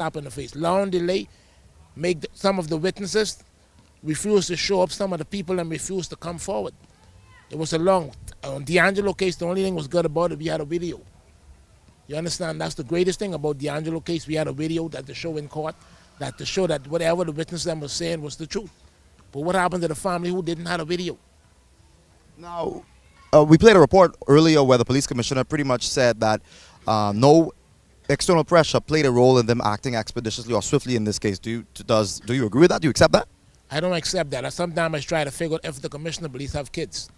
slap in the face. Long delay make some of the witnesses refuse to show up, some of the people and refuse to come forward. It was a long, on D'Angelo case, the only thing was good about it, we had a video. You understand? That's the greatest thing about D'Angelo case. We had a video that to show in court, that to show that whatever the witness them was saying was the truth. But what happened to the family who didn't have a video? Now, we played a report earlier where the police commissioner pretty much said that no external pressure played a role in them acting expeditiously or swiftly in this case. Do you agree with that? Do you accept that? I don't accept that. Sometimes I try to figure out if the commissioner believes have kids.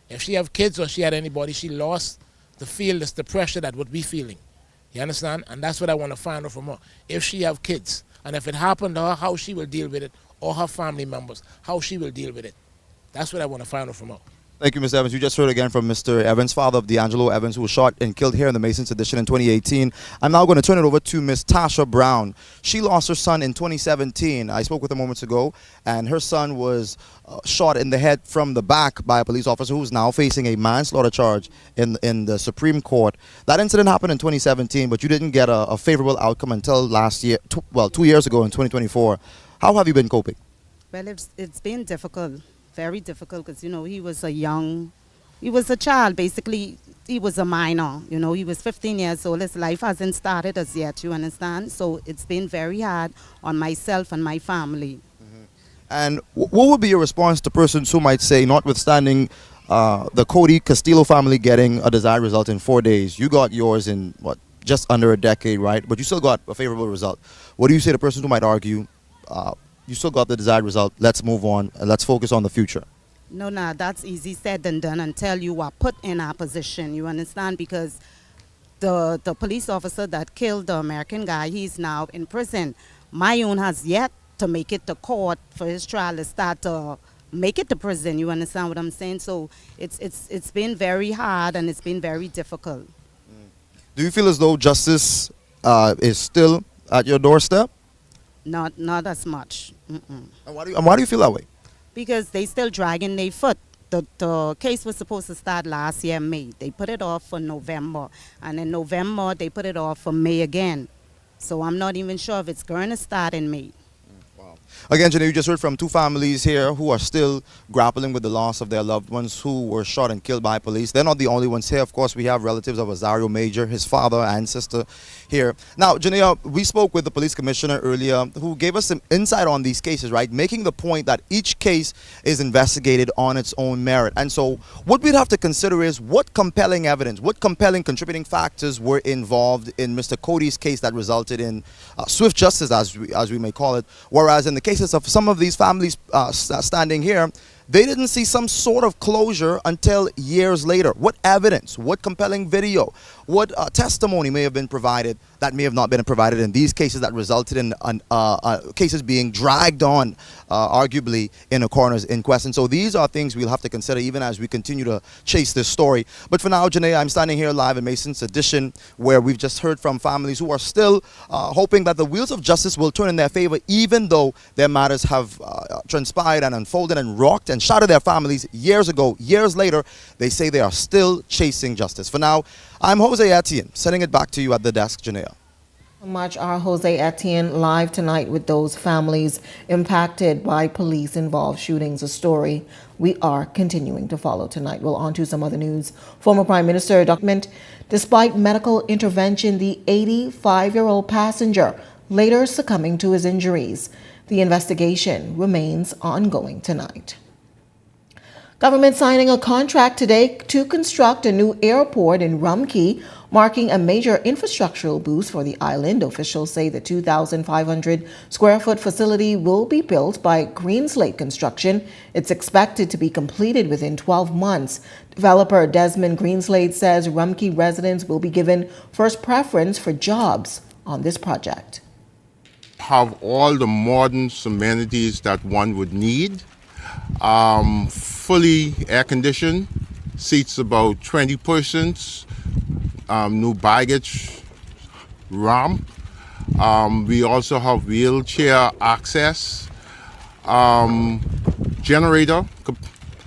If she have kids or she had anybody, she lost the feel, the pressure that would be feeling. You understand? And that's what I want to find out from her. If she have kids, and if it happened to her, how she will deal with it, or her family members, how she will deal with it. That's what I want to find out from her. Thank you, Mr. Evans. You just heard again from Mr. Evans, father of D'Angelo Evans, who was shot and killed here in the Masons Edition in 2018. I'm now going to turn it over to Miss Tasha Brown. She lost her son in 2017. I spoke with her moments ago, and her son was shot in the head from the back by a police officer who's now facing a manslaughter charge in the Supreme Court. That incident happened in 2017, but you didn't get a favorable outcome until last year, 2 years ago in 2024. How have you been coping? Well, it's been difficult. Very difficult because, you know, he was a child, basically. He was a minor, you know, he was 15 years old. His life hasn't started as yet, you understand? So it's been very hard on myself and my family. Mm-hmm. And what would be your response to persons who might say, notwithstanding the Cody Castillo family getting a desired result in 4 days, you got yours in, just under a decade, right? But you still got a favorable result. What do you say to persons who might argue, you still got the desired result, let's move on, and let's focus on the future? No, that's easy said than done until you are put in our position, you understand? Because the police officer that killed the American guy, he's now in prison. My own has yet to make it to court for his trial to start to make it to prison, you understand what I'm saying? So it's been very hard and it's been very difficult. Do you feel as though justice is still at your doorstep? Not as much. And why do you feel that way? Because they still dragging their foot. The case was supposed to start last year, May. They put it off for November. And in November, they put it off for May again. So I'm not even sure if it's going to start in May. Again, Jenny, you just heard from two families here who are still grappling with the loss of their loved ones who were shot and killed by police. They're not the only ones here. Of course, we have relatives of Azario Major, his father and sister here. Now, Janea, we spoke with the police commissioner earlier who gave us some insight on these cases, right? Making the point that each case is investigated on its own merit. And so what we'd have to consider is what compelling evidence, what compelling contributing factors were involved in Mr. Cody's case that resulted in swift justice, as we may call it, whereas in the cases of some of these families standing here, they didn't see some sort of closure until years later. What evidence, what compelling video, what testimony may have been provided that may have not been provided in these cases that resulted in cases being dragged on, arguably, in a coroner's inquest. And so these are things we'll have to consider even as we continue to chase this story. But for now, Janae, I'm standing here live in Mason's Edition, where we've just heard from families who are still hoping that the wheels of justice will turn in their favor, even though their matters have transpired and unfolded and rocked and shattered their families years ago. Years later, they say they are still chasing justice. For now, I'm Jose Etienne, sending it back to you at the desk, Janea. Much our Jose Etienne live tonight with those families impacted by police-involved shootings, a story we are continuing to follow tonight. Well, on to some other news. Former Prime Minister document, despite medical intervention, the 85-year-old passenger later succumbing to his injuries. The investigation remains ongoing tonight. Government signing a contract today to construct a new airport in Rumkey, marking a major infrastructural boost for the island. Officials say the 2,500 square foot facility will be built by Greenslate Construction. It's expected to be completed within 12 months. Developer Desmond Greenslate says Rumkey residents will be given first preference for jobs on this project. Have all the modern amenities that one would need. Fully air conditioned, seats about 20 persons, new baggage ramp. We also have wheelchair access, generator,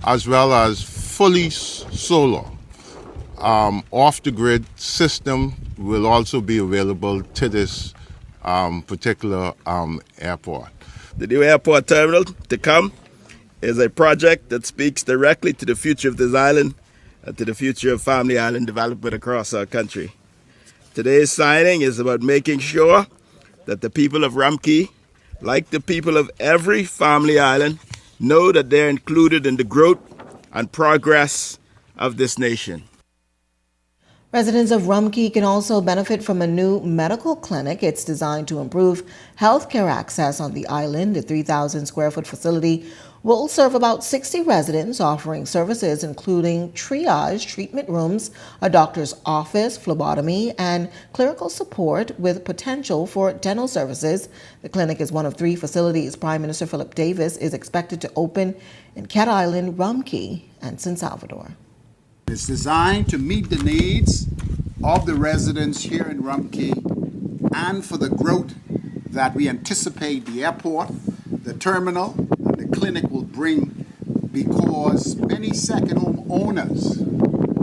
as well as fully solar. Off the grid system will also be available to this particular airport. The new airport terminal to come is a project that speaks directly to the future of this island and to the future of Family Island development across our country. Today's signing is about making sure that the people of Rumkey, like the people of every Family Island, know that they're included in the growth and progress of this nation. Residents of Rumkey can also benefit from a new medical clinic. It's designed to improve healthcare access on the island. The 3,000-square-foot facility will serve about 60 residents, offering services including triage, treatment rooms, a doctor's office, phlebotomy, and clerical support with potential for dental services. The clinic is one of 3 facilities Prime Minister Philip Davis is expected to open in Cat Island, Rumkey, and San Salvador. It's designed to meet the needs of the residents here in Rumkey and for the growth that we anticipate the airport, the terminal, and the clinic will bring, because many second home owners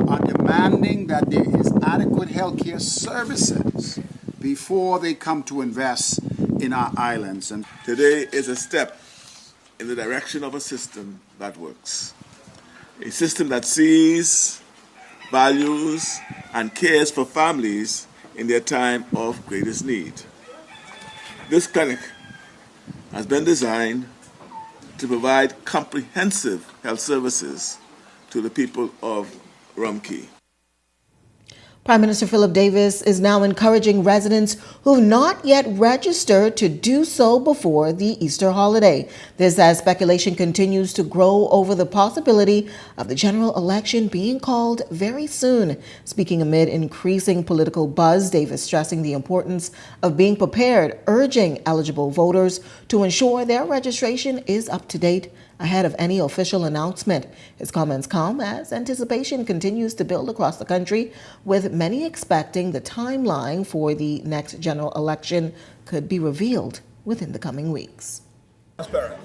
are demanding that there is adequate healthcare services before they come to invest in our islands. And today is a step in the direction of a system that works. A system that sees, values, and cares for families in their time of greatest need. This clinic has been designed to provide comprehensive health services to the people of Rumkey. Prime Minister Philip Davis is now encouraging residents who've not yet registered to do so before the Easter holiday. This as speculation continues to grow over the possibility of the general election being called very soon. Speaking amid increasing political buzz, Davis stressing the importance of being prepared, urging eligible voters to ensure their registration is up to date ahead of any official announcement. His comments come as anticipation continues to build across the country, with many expecting the timeline for the next general election could be revealed within the coming weeks. Transparent.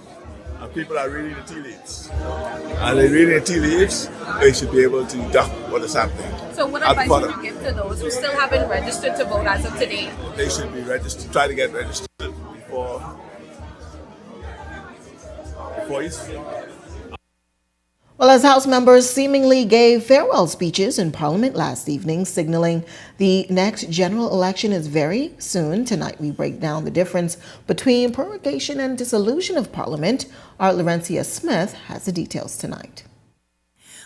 And people are reading the tea leaves. And they reading the tea leaves, they should be able to deduct what is happening. So what advice would you give to those who still haven't registered to vote as of today? They should be registered, try to get registered before Easter. Well, as House members seemingly gave farewell speeches in Parliament last evening, signaling the next general election is very soon, tonight we break down the difference between prorogation and dissolution of Parliament. Our Laurencia Smith has the details tonight.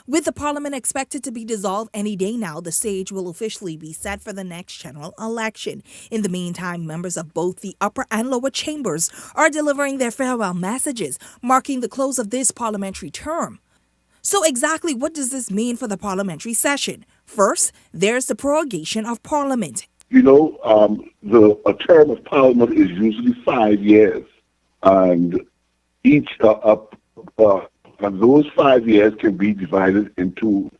With the Parliament expected to be dissolved any day now, the stage will officially be set for the next general election. In the meantime, members of both the upper and lower chambers are delivering their farewell messages, marking the close of this parliamentary term. So exactly what does this mean for the parliamentary session? First, there's the prorogation of Parliament. You know, a term of Parliament is usually 5 years, and each and those 5 years can be divided into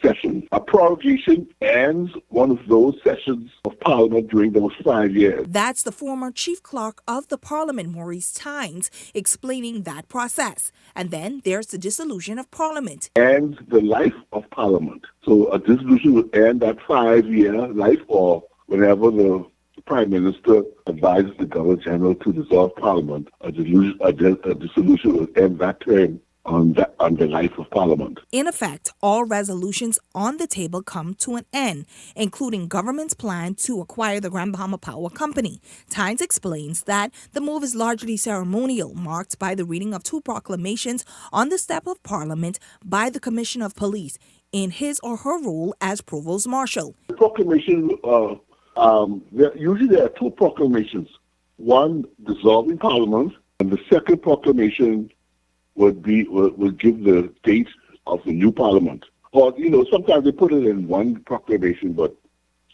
sessions. A prorogation ends one of those sessions of Parliament during those 5 years. That's the former Chief Clerk of the Parliament, Maurice Tynes, explaining that process. And then there's the dissolution of Parliament. And the life of Parliament. So a dissolution will end that 5-year life, or whenever the Prime Minister advises the Governor General to dissolve Parliament, a dissolution will end that term on the life of Parliament. In effect, all resolutions on the table come to an end, including government's plan to acquire the Grand Bahama Power Company. Tynes explains that the move is largely ceremonial, marked by the reading of 2 proclamations on the step of Parliament by the Commissioner of Police in his or her role as Provost Marshal. The proclamation, usually there are 2 proclamations. One dissolving Parliament, and the second proclamation would give the date of the new Parliament. Or, sometimes they put it in one proclamation, but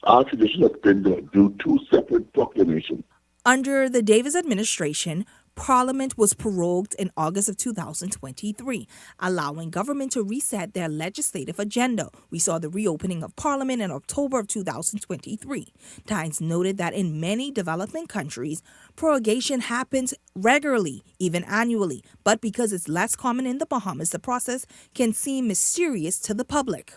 our tradition has been to do 2 separate proclamations. Under the Davis administration, Parliament was prorogued in August of 2023, allowing government to reset their legislative agenda. We saw the reopening of Parliament in October of 2023. Tynes noted that in many developing countries, prorogation happens regularly, even annually. But because it's less common in the Bahamas, the process can seem mysterious to the public.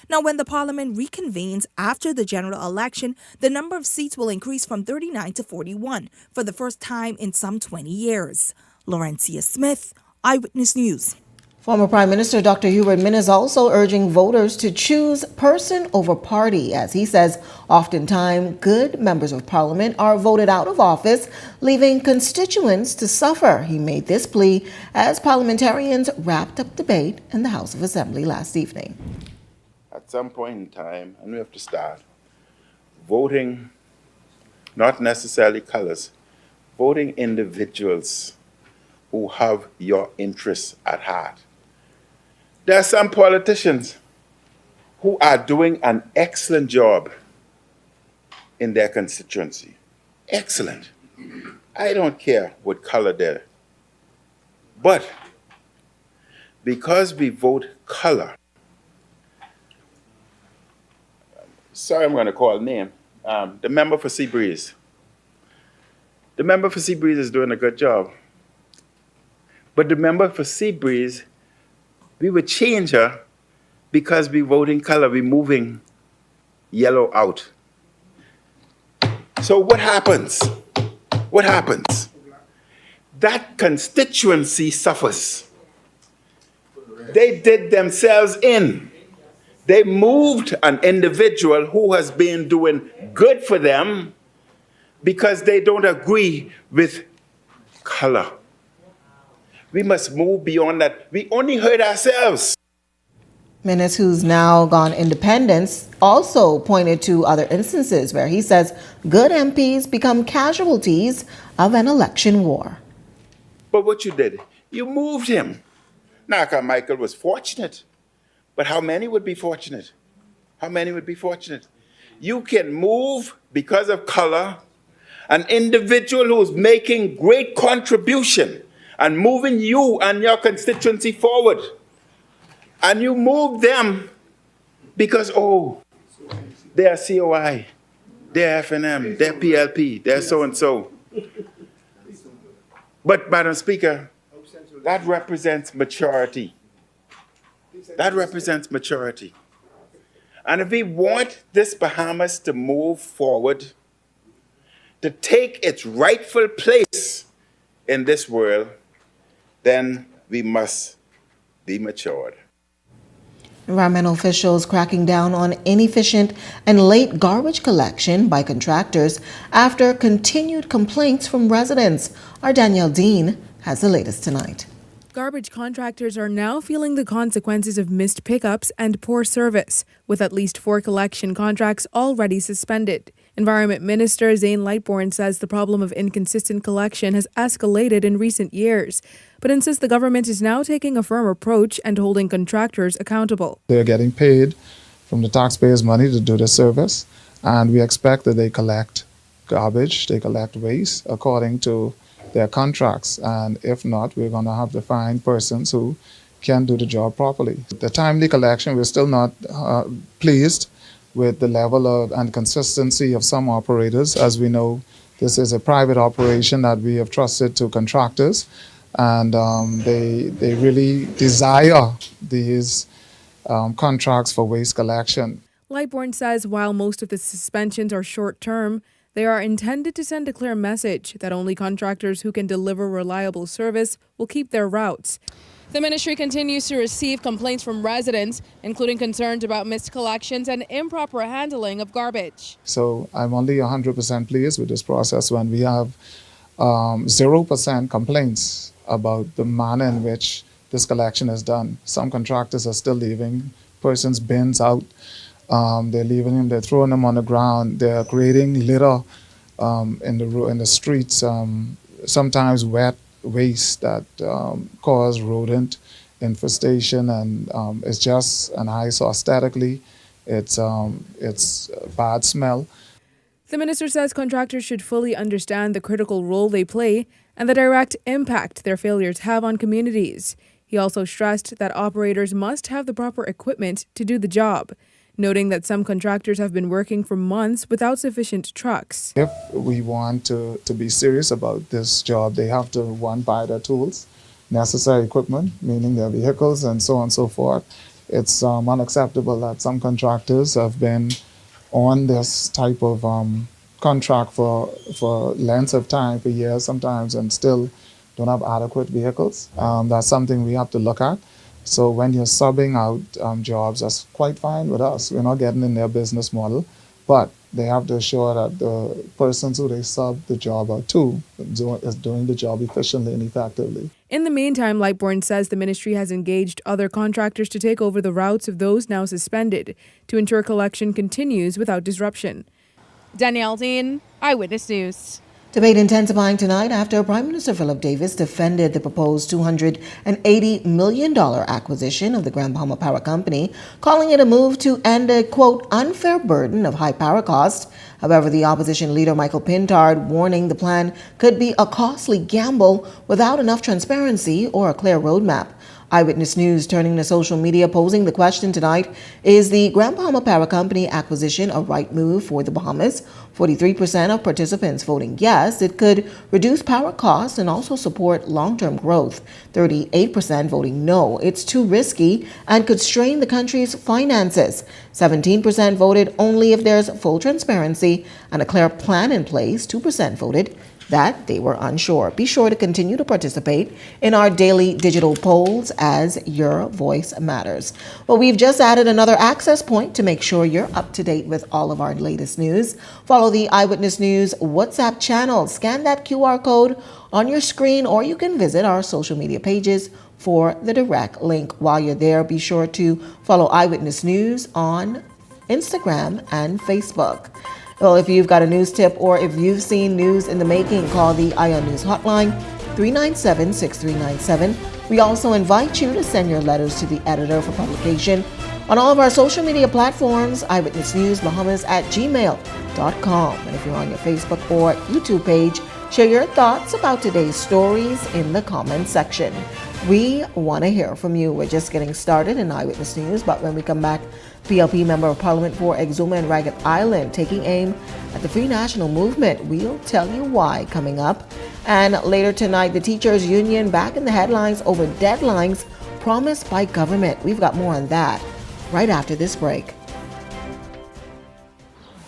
Now, when the parliament reconvenes after the general election, the number of seats will increase from 39 to 41 for the first time in some 20 years. Laurencia Smith, Eyewitness News. Former Prime Minister Dr. Hubert Min is also urging voters to choose person over party, as he says oftentimes good members of parliament are voted out of office, leaving constituents to suffer. He made this plea as parliamentarians wrapped up debate in the House of Assembly last evening. At some point in time, and we have to start, voting, not necessarily colors, voting individuals who have your interests at heart. There are some politicians who are doing an excellent job in their constituency. Excellent. I don't care what color they're. But because we vote color, sorry, I'm going to call a name, the member for Seabreeze. The member for Seabreeze is doing a good job. But the member for Seabreeze, we would change her because we voting color, we moving yellow out. So what happens? What happens? That constituency suffers. They did themselves in. They moved an individual who has been doing good for them because they don't agree with color. We must move beyond that. We only hurt ourselves. Minnis, who's now gone independent, also pointed to other instances where he says good MPs become casualties of an election war. But what you did, you moved him. Now, Michael was fortunate, but how many would be fortunate? How many would be fortunate? You can move because of color an individual who's making great contribution and moving you and your constituency forward. And you move them because, oh, they're COI, they're FNM, they're PLP, they're so-and-so. But, Madam Speaker, that represents maturity. That represents maturity. And if we want this Bahamas to move forward, to take its rightful place in this world, then we must be matured. Environmental officials cracking down on inefficient and late garbage collection by contractors after continued complaints from residents. Our Danielle Dean has the latest tonight. Garbage contractors are now feeling the consequences of missed pickups and poor service, with at least 4 collection contracts already suspended. Environment Minister Zane Lightbourne says the problem of inconsistent collection has escalated in recent years, but insists the government is now taking a firm approach and holding contractors accountable. They're getting paid from the taxpayers' money to do the service, and we expect that they collect garbage, they collect waste according to their contracts, and if not, we're going to have to find persons who can do the job properly. The timely collection, we're still not pleased with the level of and consistency of some operators. As we know, this is a private operation that we have trusted to contractors, and they really desire these contracts for waste collection. Lightbourne says while most of the suspensions are short-term, they are intended to send a clear message that only contractors who can deliver reliable service will keep their routes. The ministry continues to receive complaints from residents, including concerns about missed collections and improper handling of garbage. So I'm only 100% pleased with this process when we have 0% complaints about the manner in which this collection is done. Some contractors are still leaving persons' bins out. They're leaving them, they're throwing them on the ground, they're creating litter in the streets, sometimes wet waste that cause rodent infestation, and it's just an eyesore aesthetically. It's a bad smell. The minister says contractors should fully understand the critical role they play and the direct impact their failures have on communities. He also stressed that operators must have the proper equipment to do the job, noting that some contractors have been working for months without sufficient trucks. If we want to be serious about this job, they have to, one, buy their tools, necessary equipment, meaning their vehicles and so on and so forth, It's unacceptable that some contractors have been on this type of contract for lengths of time, for years sometimes, and still don't have adequate vehicles. That's something we have to look at. So when you're subbing out jobs, that's quite fine with us. We're not getting in their business model, but they have to assure that the persons who they sub the job out to is doing the job efficiently and effectively. In the meantime, Lightbourne says the ministry has engaged other contractors to take over the routes of those now suspended to ensure collection continues without disruption. Danielle Dean, Eyewitness News. Debate intensifying tonight after Prime Minister Philip Davis defended the proposed $280 million acquisition of the Grand Bahama Power Company, calling it a move to end a, quote, unfair burden of high power costs. However, the opposition leader Michael Pintard warning the plan could be a costly gamble without enough transparency or a clear roadmap. Eyewitness News turning to social media, posing the question tonight: is the Grand Bahama Power Company acquisition a right move for the Bahamas? 43% of participants voting yes, it could reduce power costs and also support long-term growth. 38% voting no, it's too risky and could strain the country's finances. 17% voted only if there's full transparency and a clear plan in place. 2% voted that they were unsure. Be sure to continue to participate in our daily digital polls as your voice matters. Well, we've just added another access point to make sure you're up to date with all of our latest news. Follow the Eyewitness News WhatsApp channel. Scan that QR code on your screen, or you can visit our social media pages for the direct link. While you're there, be sure to follow Eyewitness News on Instagram and Facebook. Well, if you've got a news tip or if you've seen news in the making, call the Ion News hotline, 397-6397. We also invite you to send your letters to the editor for publication on all of our social media platforms, Eyewitness News Bahamas @gmail.com. And if you're on your Facebook or YouTube page, share your thoughts about today's stories in the comments section. We want to hear from you. We're just getting started in Eyewitness News, but when we come back, PLP Member of Parliament for Exuma and Ragged Island taking aim at the Free National Movement. We'll tell you why coming up. And later tonight, the Teachers Union back in the headlines over deadlines promised by government. We've got more on that right after this break.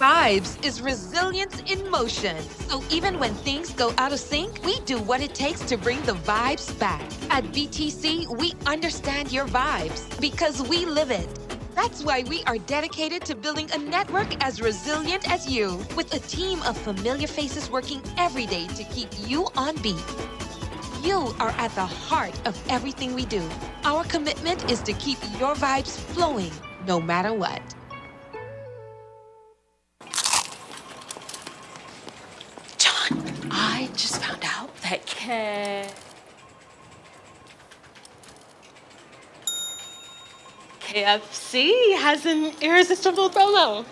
Vibes is resilience in motion. So even when things go out of sync, we do what it takes to bring the vibes back. At BTC, we understand your vibes because we live it. That's why we are dedicated to building a network as resilient as you, with a team of familiar faces working every day to keep you on beat. You are at the heart of everything we do. Our commitment is to keep your vibes flowing, no matter what. John, I just found out that KFC has an irresistible promo.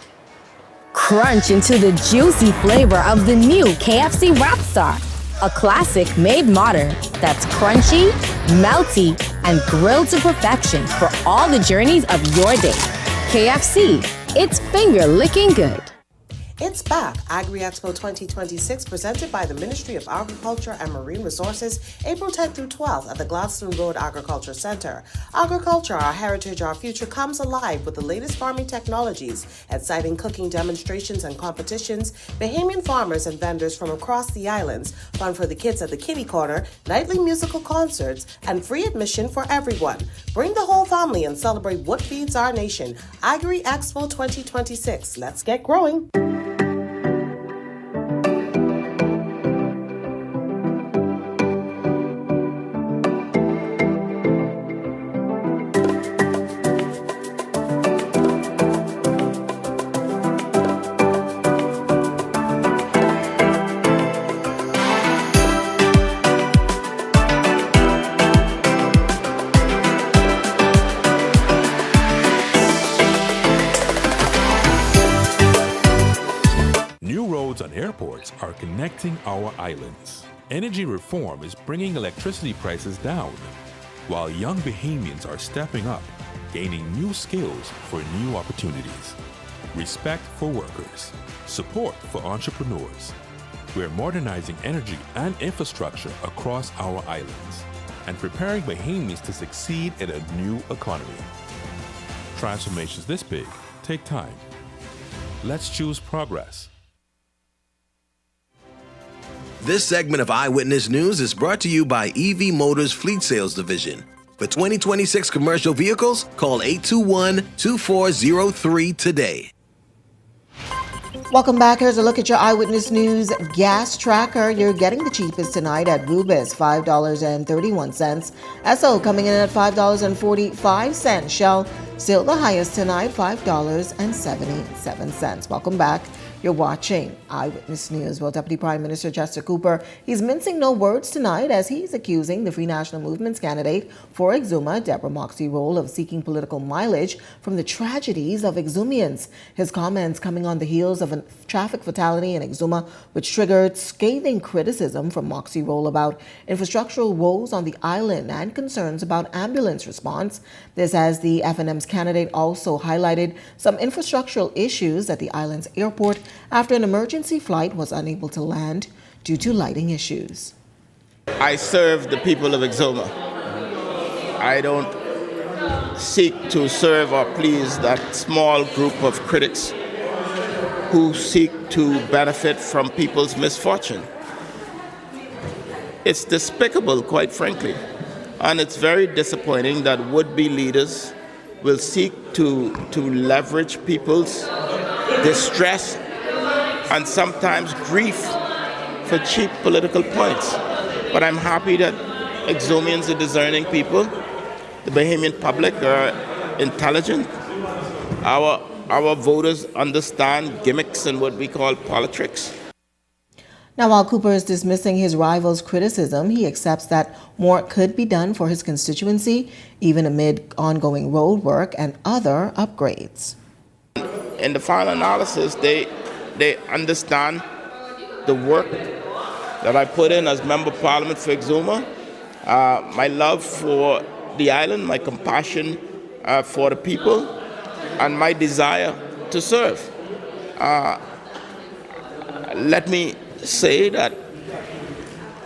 Crunch into the juicy flavor of the new KFC Wrap Star, a classic made modern that's crunchy, melty, and grilled to perfection for all the journeys of your day. KFC, it's finger-licking good. It's back, Agri-Expo 2026, presented by the Ministry of Agriculture and Marine Resources, April 10th through 12th at the Gladstone Road Agriculture Center. Agriculture, our heritage, our future, comes alive with the latest farming technologies, exciting cooking demonstrations and competitions, Bahamian farmers and vendors from across the islands, fun for the kids at the Kitty Corner, nightly musical concerts, and free admission for everyone. Bring the whole family and celebrate what feeds our nation. Agri-Expo 2026. Let's get growing. Airports are connecting our islands. Energy reform is bringing electricity prices down, while young Bahamians are stepping up, gaining new skills for new opportunities. Respect for workers, support for entrepreneurs. We're modernizing energy and infrastructure across our islands and preparing Bahamians to succeed in a new economy. Transformations this big take time. Let's choose progress. This segment of Eyewitness News is brought to you by EV Motors Fleet Sales Division. For 2026 commercial vehicles, call 821-2403 today. Welcome back. Here's a look at your Eyewitness News gas tracker. You're getting the cheapest tonight at Rubis, $5.31. Esso coming in at $5.45. Shell still the highest tonight, $5.77. Welcome back. You're watching Eyewitness News. Well, Deputy Prime Minister Chester Cooper, he's mincing no words tonight as he's accusing the Free National Movement's candidate for Exuma, Deborah Moxie Roll, of seeking political mileage from the tragedies of Exumians. His comments coming on the heels of a traffic fatality in Exuma, which triggered scathing criticism from Moxie Roll about infrastructural woes on the island and concerns about ambulance response. This as the FNM's candidate also highlighted some infrastructural issues at the island's airport after an emergency flight was unable to land due to lighting issues. I serve the people of Exuma. I don't seek to serve or please that small group of critics who seek to benefit from people's misfortune. It's despicable, quite frankly, and it's very disappointing that would-be leaders will seek to leverage people's distress and sometimes grief for cheap political points. But I'm happy that Exumians are discerning people. The Bahamian public are intelligent. Our voters understand gimmicks and what we call politics. Now, while Cooper is dismissing his rival's criticism, he accepts that more could be done for his constituency, even amid ongoing road work and other upgrades. In the final analysis, they understand the work that I put in as Member of Parliament for Exuma, my love for the island, my compassion for the people, and my desire to serve. Let me say that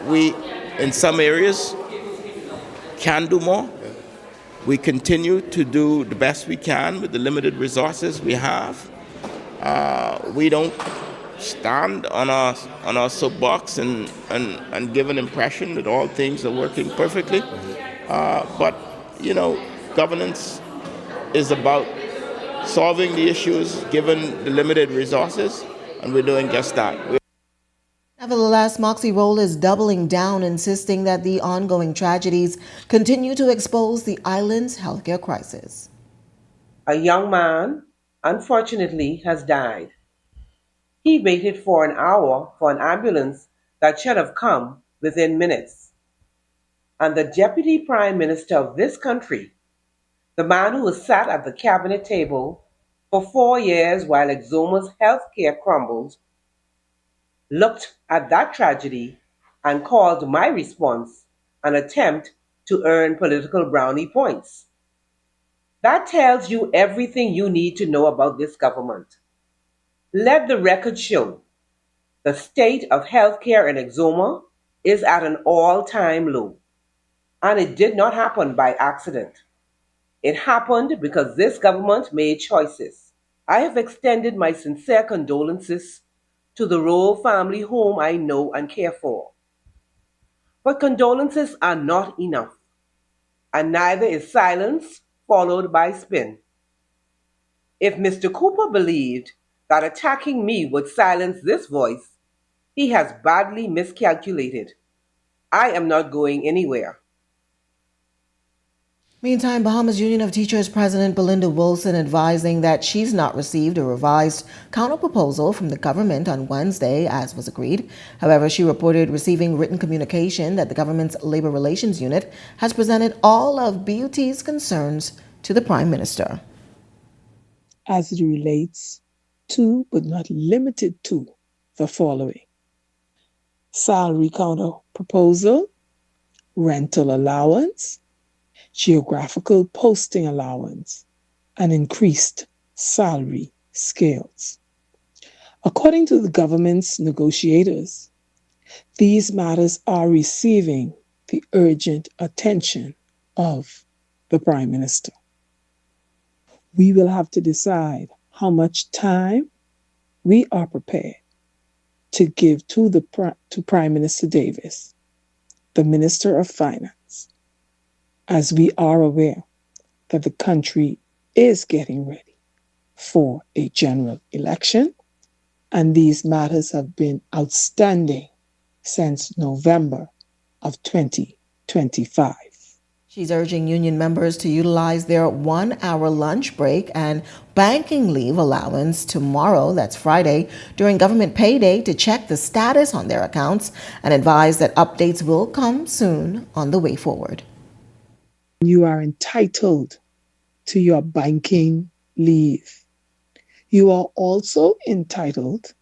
we, in some areas, can do more. We continue to do the best we can with the limited resources we have. We don't stand on our soapbox and give an impression that all things are working perfectly. But, you know, governance is about solving the issues given the limited resources, and we're doing just that. Nevertheless, Moxie Roll is doubling down, insisting that the ongoing tragedies continue to expose the island's healthcare crisis. A young man, unfortunately, has died. He waited for an hour for an ambulance that should have come within minutes. And the Deputy Prime Minister of this country, the man who has sat at the cabinet table for 4 years while Exuma's healthcare crumbled, looked at that tragedy and called my response an attempt to earn political brownie points. That tells you everything you need to know about this government. Let the record show the state of healthcare in Exuma is at an all-time low. And it did not happen by accident. It happened because this government made choices. I have extended my sincere condolences to the Roll family whom I know and care for. But condolences are not enough, and neither is silence followed by spin. If Mr. Cooper believed that attacking me would silence this voice, he has badly miscalculated. I am not going anywhere. Meantime, Bahamas Union of Teachers President Belinda Wilson advising that she's not received a revised counterproposal from the government on Wednesday, as was agreed. However, she reported receiving written communication that the government's Labor Relations Unit has presented all of BUT's concerns to the Prime Minister. As it relates to, but not limited to, the following: salary counter proposal, rental allowance, geographical posting allowance, and increased salary scales. According to the government's negotiators, these matters are receiving the urgent attention of the Prime Minister. we will have to decide how much time we are prepared to give to Prime Minister Davis, the Minister of Finance, as we are aware that the country is getting ready for a general election, and these matters have been outstanding since November of 2025. She's urging union members to utilize their 1-hour lunch break and banking leave allowance tomorrow, that's Friday, during government payday to check the status on their accounts and advise that updates will come soon on the way forward. You are entitled to your banking leave. You are also entitled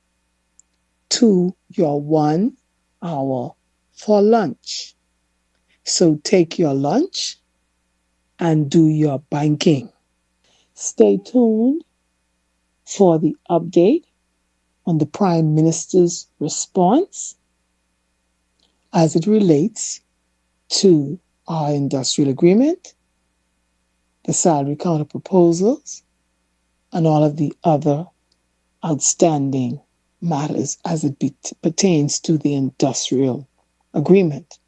to your 1 hour for lunch. So take your lunch and do your banking. Stay tuned for the update on the Prime Minister's response as it relates to our industrial agreement, the salary counter proposals, and all of the other outstanding matters as it pertains to the industrial agreement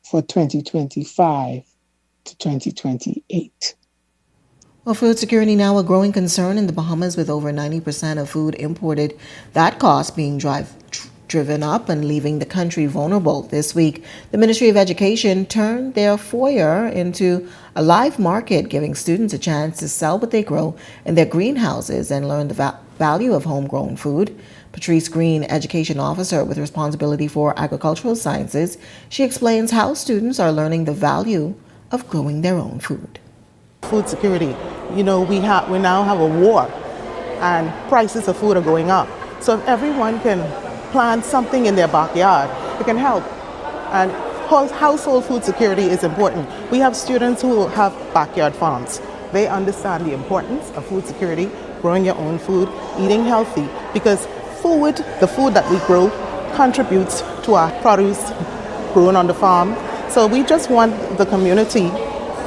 for 2025 to 2028. Well, food security now a growing concern in the Bahamas, with over 90% of food imported. That cost being driven up and leaving the country vulnerable. This week, the Ministry of Education turned their foyer into a live market, giving students a chance to sell what they grow in their greenhouses and learn the value of homegrown food. Patrice Green, Education Officer with responsibility for agricultural sciences, she explains how students are learning the value of growing their own food. Food security. You know, we now have a war, and prices of food are going up. So if everyone can plant something in their backyard, it can help. And household food security is important. We have students who have backyard farms. They understand the importance of food security, growing your own food, eating healthy, because the food that we grow contributes to our produce grown on the farm. So we just want the community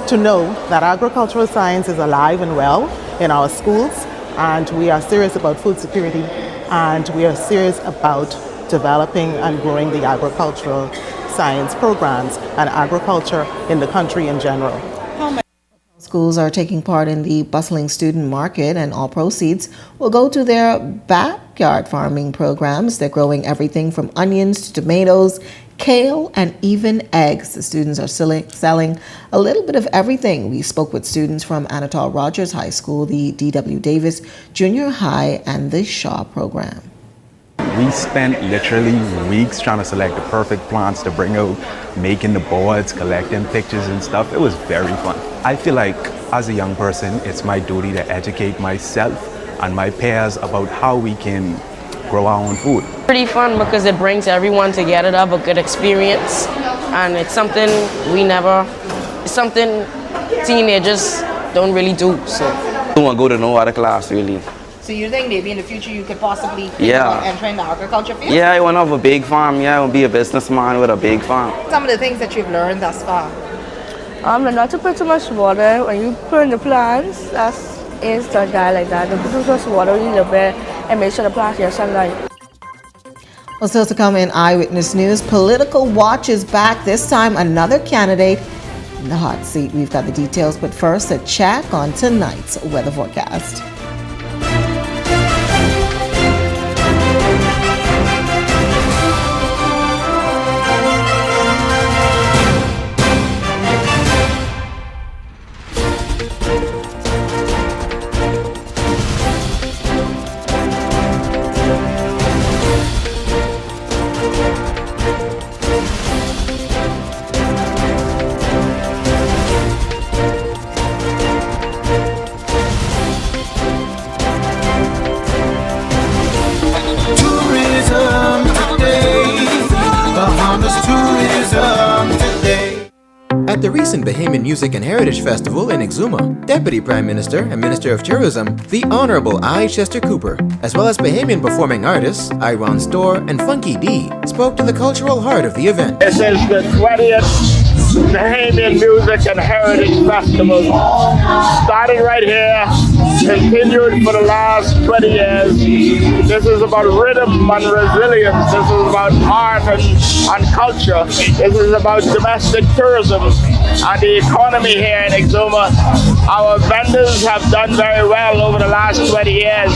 to know that agricultural science is alive and well in our schools, and we are serious about food security, and we are serious about developing and growing the agricultural science programs and agriculture in the country in general. Schools are taking part in the bustling student market, and all proceeds will go to their backyard farming programs. They're growing everything from onions to tomatoes, kale, and even eggs. The students are selling a little bit of everything. We spoke with students from Anatole Rogers High School, the D.W. Davis Junior High, and the Shaw program. We spent literally weeks trying to select the perfect plants to bring out, making the boards, collecting pictures and stuff. It was very fun. I feel like as a young person, it's my duty to educate myself and my peers about how we can grow our own food. Pretty fun because it brings everyone together to have a good experience, and it's something teenagers don't really do. So I don't want to go to no other class really. So you think maybe in the future you could possibly think Yeah. about entering the agriculture field? Yeah, I want to have a big farm. Yeah, I want to be a businessman with a big farm. Some of the things that you've learned thus far. Not to put too much water when you put in the plants. That's is the guy like that. To put too much water a little bit and make sure the plants get sunlight. Well, still to come in Eyewitness News, political watch is back. This time, another candidate in the hot seat. We've got the details, but first, a check on tonight's weather forecast. at the recent Bahamian Music and Heritage Festival in Exuma. Deputy Prime Minister and Minister of Tourism, the Honorable I. Chester Cooper, as well as Bahamian performing artists, Iron Store and Funky D, spoke to the cultural heart of the event. This is the 20th Bahamian Music and Heritage Festival. Started right here, continued for the last 20 years. This is about rhythm and resilience. This is about art and culture. This is about domestic tourism and the economy here in Exuma. Our vendors have done very well over the last 20 years.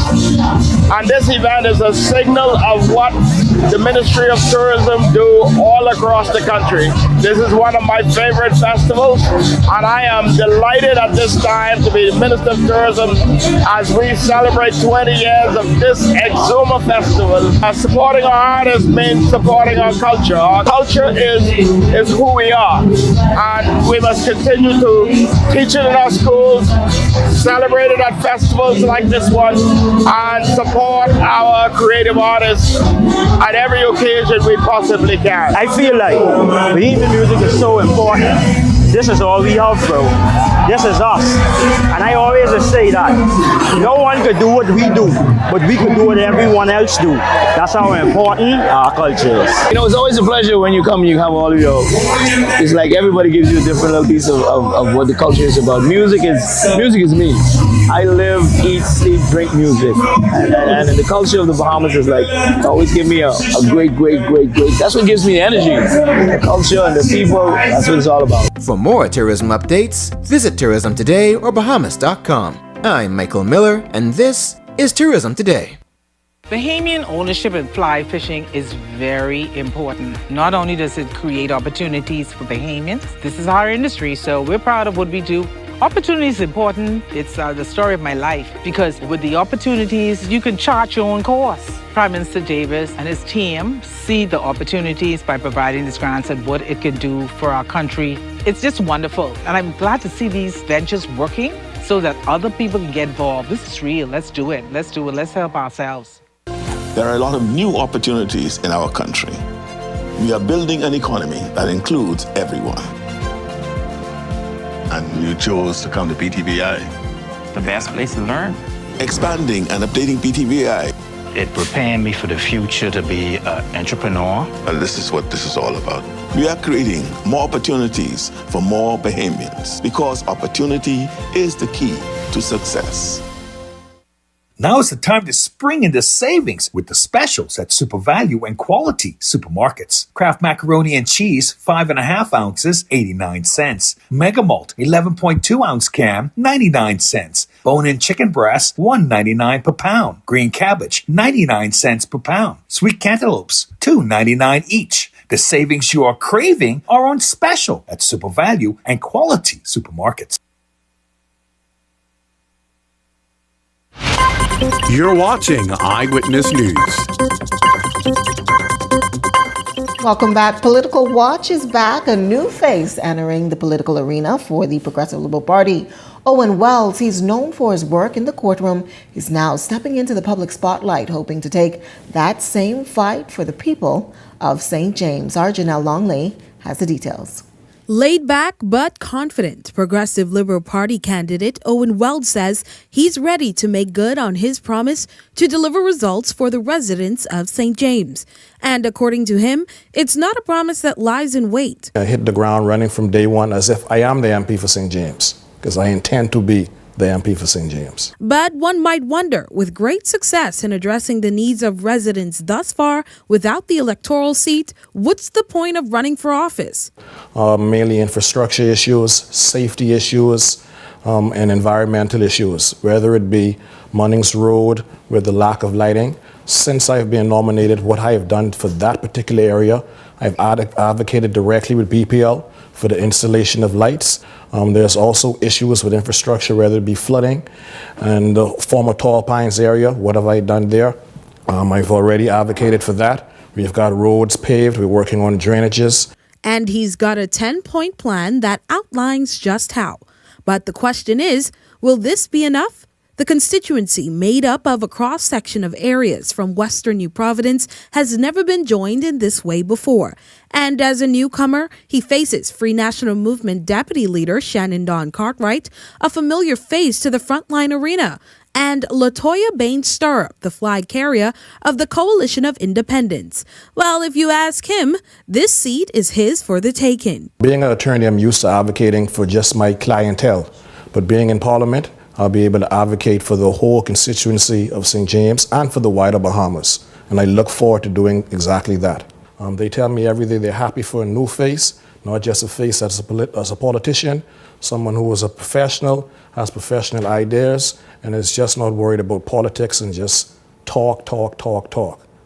And this event is a signal of what the Ministry of Tourism do all across the country. This is one of my favorite festivals, and I am delighted at this time to be the Minister of Tourism as we celebrate 20 years of this Exuma Festival. Supporting our artists means supporting our culture. Our culture is who we are, and we must continue to teach it in our schools, celebrate it at festivals like this one, and support our creative artists at every occasion we possibly can. I feel like Bahamian music is so important. This is all we have, bro. This is us. And I always say that no one could do what we do, but we could do what everyone else do. That's how important our culture is. You know, it's always a pleasure when you come and you have all of your, it's like everybody gives you a different little piece of what the culture is about. Music is me. I live, eat, sleep, drink music. And the culture of the Bahamas is like, always give me a great, that's what gives me the energy. The culture and the people, that's what it's all about. For more tourism updates, visit Tourism Today or Bahamas.com. I'm Michael Miller, and this is Tourism Today. Bahamian ownership in fly fishing is very important. Not only does it create opportunities for Bahamians, this is our industry, so we're proud of what we do. Opportunity is important. It's the story of my life because with the opportunities, you can chart your own course. Prime Minister Davis and his team see the opportunities by providing these grants and what it can do for our country. It's just wonderful. And I'm glad to see these ventures working so that other people can get involved. This is real. Let's do it. Let's do it. Let's help ourselves. There are a lot of new opportunities in our country. We are building an economy that includes everyone. And you chose to come to PTBI. The best place to learn. Expanding and updating PTBI. It prepared me for the future to be an entrepreneur. And this is what this is all about. We are creating more opportunities for more Bahamians because opportunity is the key to success. Now is the time to spring into savings with the specials at Super Value and Quality Supermarkets. Kraft macaroni and cheese, 5.5 ounces, 89 cents. Mega Malt, 11.2 ounce can, 99 cents. Bone-in chicken breast, $1.99 per pound. Green cabbage, 99 cents per pound. Sweet cantaloupes, $2.99 each. The savings you are craving are on special at Super Value and Quality Supermarkets. You're watching Eyewitness News. Welcome back. Political Watch is back. A new face entering the political arena for the Progressive Liberal Party. Owen Wells, he's known for his work in the courtroom. He's now stepping into the public spotlight, hoping to take that same fight for the people of St. James. Our Janelle Longley has the details. Laid back but confident, Progressive Liberal Party candidate Owen Wells says he's ready to make good on his promise to deliver results for the residents of St. James. And according to him, it's not a promise that lies in wait. I hit the ground running from day one as if I am the MP for St. James, because I intend to be the MP for St. James. But one might wonder, with great success in addressing the needs of residents thus far without the electoral seat, what's the point of running for office? Mainly infrastructure issues, safety issues, and environmental issues, whether it be Munnings Road with the lack of lighting. Since I've been nominated, what I have done for that particular area, I've advocated directly with BPL for the installation of lights. There's also issues with infrastructure, whether it be flooding and the former Tall Pines area. What have I done there? I've already advocated for that. We've got roads paved. We're working on drainages. And he's got a 10-point plan that outlines just how. But the question is, will this be enough? The constituency, made up of a cross-section of areas from western New Providence, has never been joined in this way before. And as a newcomer, he faces Free National Movement Deputy Leader Shannon Dawn Cartwright, a familiar face to the frontline arena, and Latoya Bain Stirrup, the flag carrier of the Coalition of Independents. Well, if you ask him, this seat is his for the taking. Being an attorney, I'm used to advocating for just my clientele, but being in Parliament, I'll be able to advocate for the whole constituency of St. James and for the wider Bahamas, and I look forward to doing exactly that. They tell me every day they're happy for a new face, not just a face as a politician, someone who is a professional, has professional ideas, and is just not worried about politics and just talk.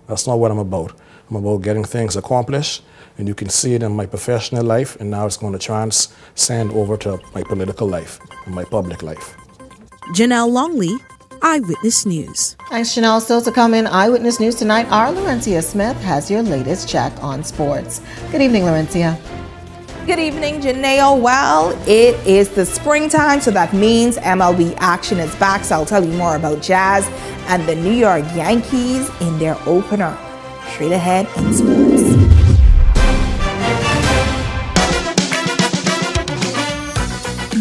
That's not what I'm about. I'm about getting things accomplished, and you can see it in my professional life, and now it's going to transcend over to my political life and my public life. Janelle Longley, Eyewitness News. Thanks, Janelle. Still to come in Eyewitness News tonight, our Laurencia Smith has your latest check on sports. Good evening, Laurencia. Good evening, Janelle. Well, it is the springtime, so that means MLB action is back. So I'll tell you more about Jazz and the New York Yankees in their opener. Straight ahead in sports.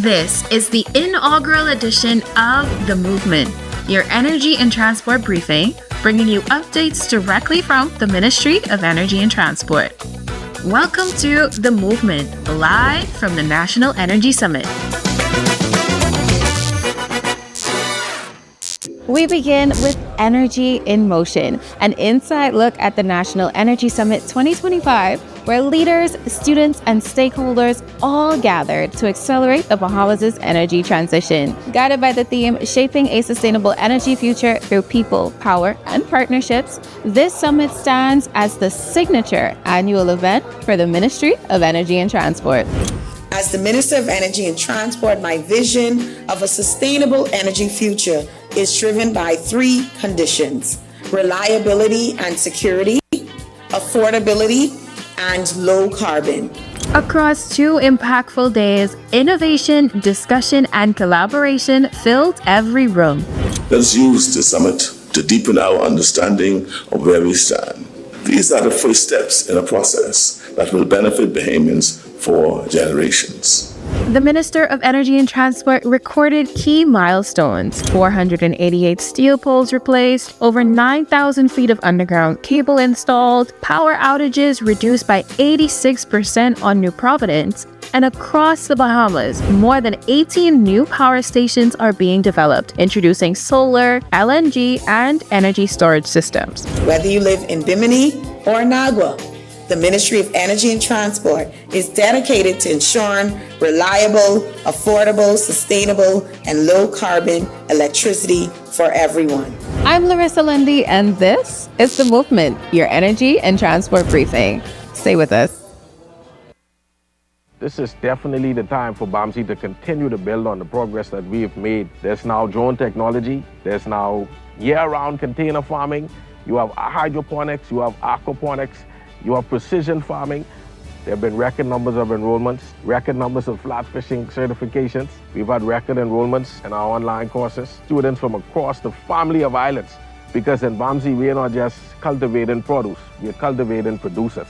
This is the inaugural edition of The Movement, your energy and transport briefing, bringing you updates directly from the Ministry of Energy and Transport. Welcome to The Movement, live from the National Energy Summit. We begin with Energy in Motion, an inside look at the National Energy Summit 2025, where leaders, students, and stakeholders all gathered to accelerate the Bahamas' energy transition. Guided by the theme, Shaping a Sustainable Energy Future Through People, Power, and Partnerships, this summit stands as the signature annual event for the Ministry of Energy and Transport. As the Minister of Energy and Transport, my vision of a sustainable energy future is driven by three conditions: reliability and security, affordability, and low carbon. Across 2 impactful days, innovation, discussion, and collaboration filled every room. Let's use the summit to deepen our understanding of where we stand. These are the first steps in a process that will benefit Bahamians for generations. The Minister of Energy and Transport recorded key milestones: 488 steel poles replaced, over 9,000 feet of underground cable installed, power outages reduced by 86% on New Providence, and across the Bahamas, more than 18 new power stations are being developed, introducing solar, LNG, and energy storage systems. Whether you live in Bimini or Nagua, the Ministry of Energy and Transport is dedicated to ensuring reliable, affordable, sustainable, and low-carbon electricity for everyone. I'm Larissa Lundy, and this is The Movement, your energy and transport briefing. Stay with us. This is definitely the time for BAMSI to continue to build on the progress that we have made. There's now drone technology. There's now year-round container farming. You have hydroponics. You have aquaponics. You have precision farming. There have been record numbers of enrollments, record numbers of flat fishing certifications. We've had record enrollments in our online courses. Students from across the family of islands. Because in BAMSI, we are not just cultivating produce, we are cultivating producers.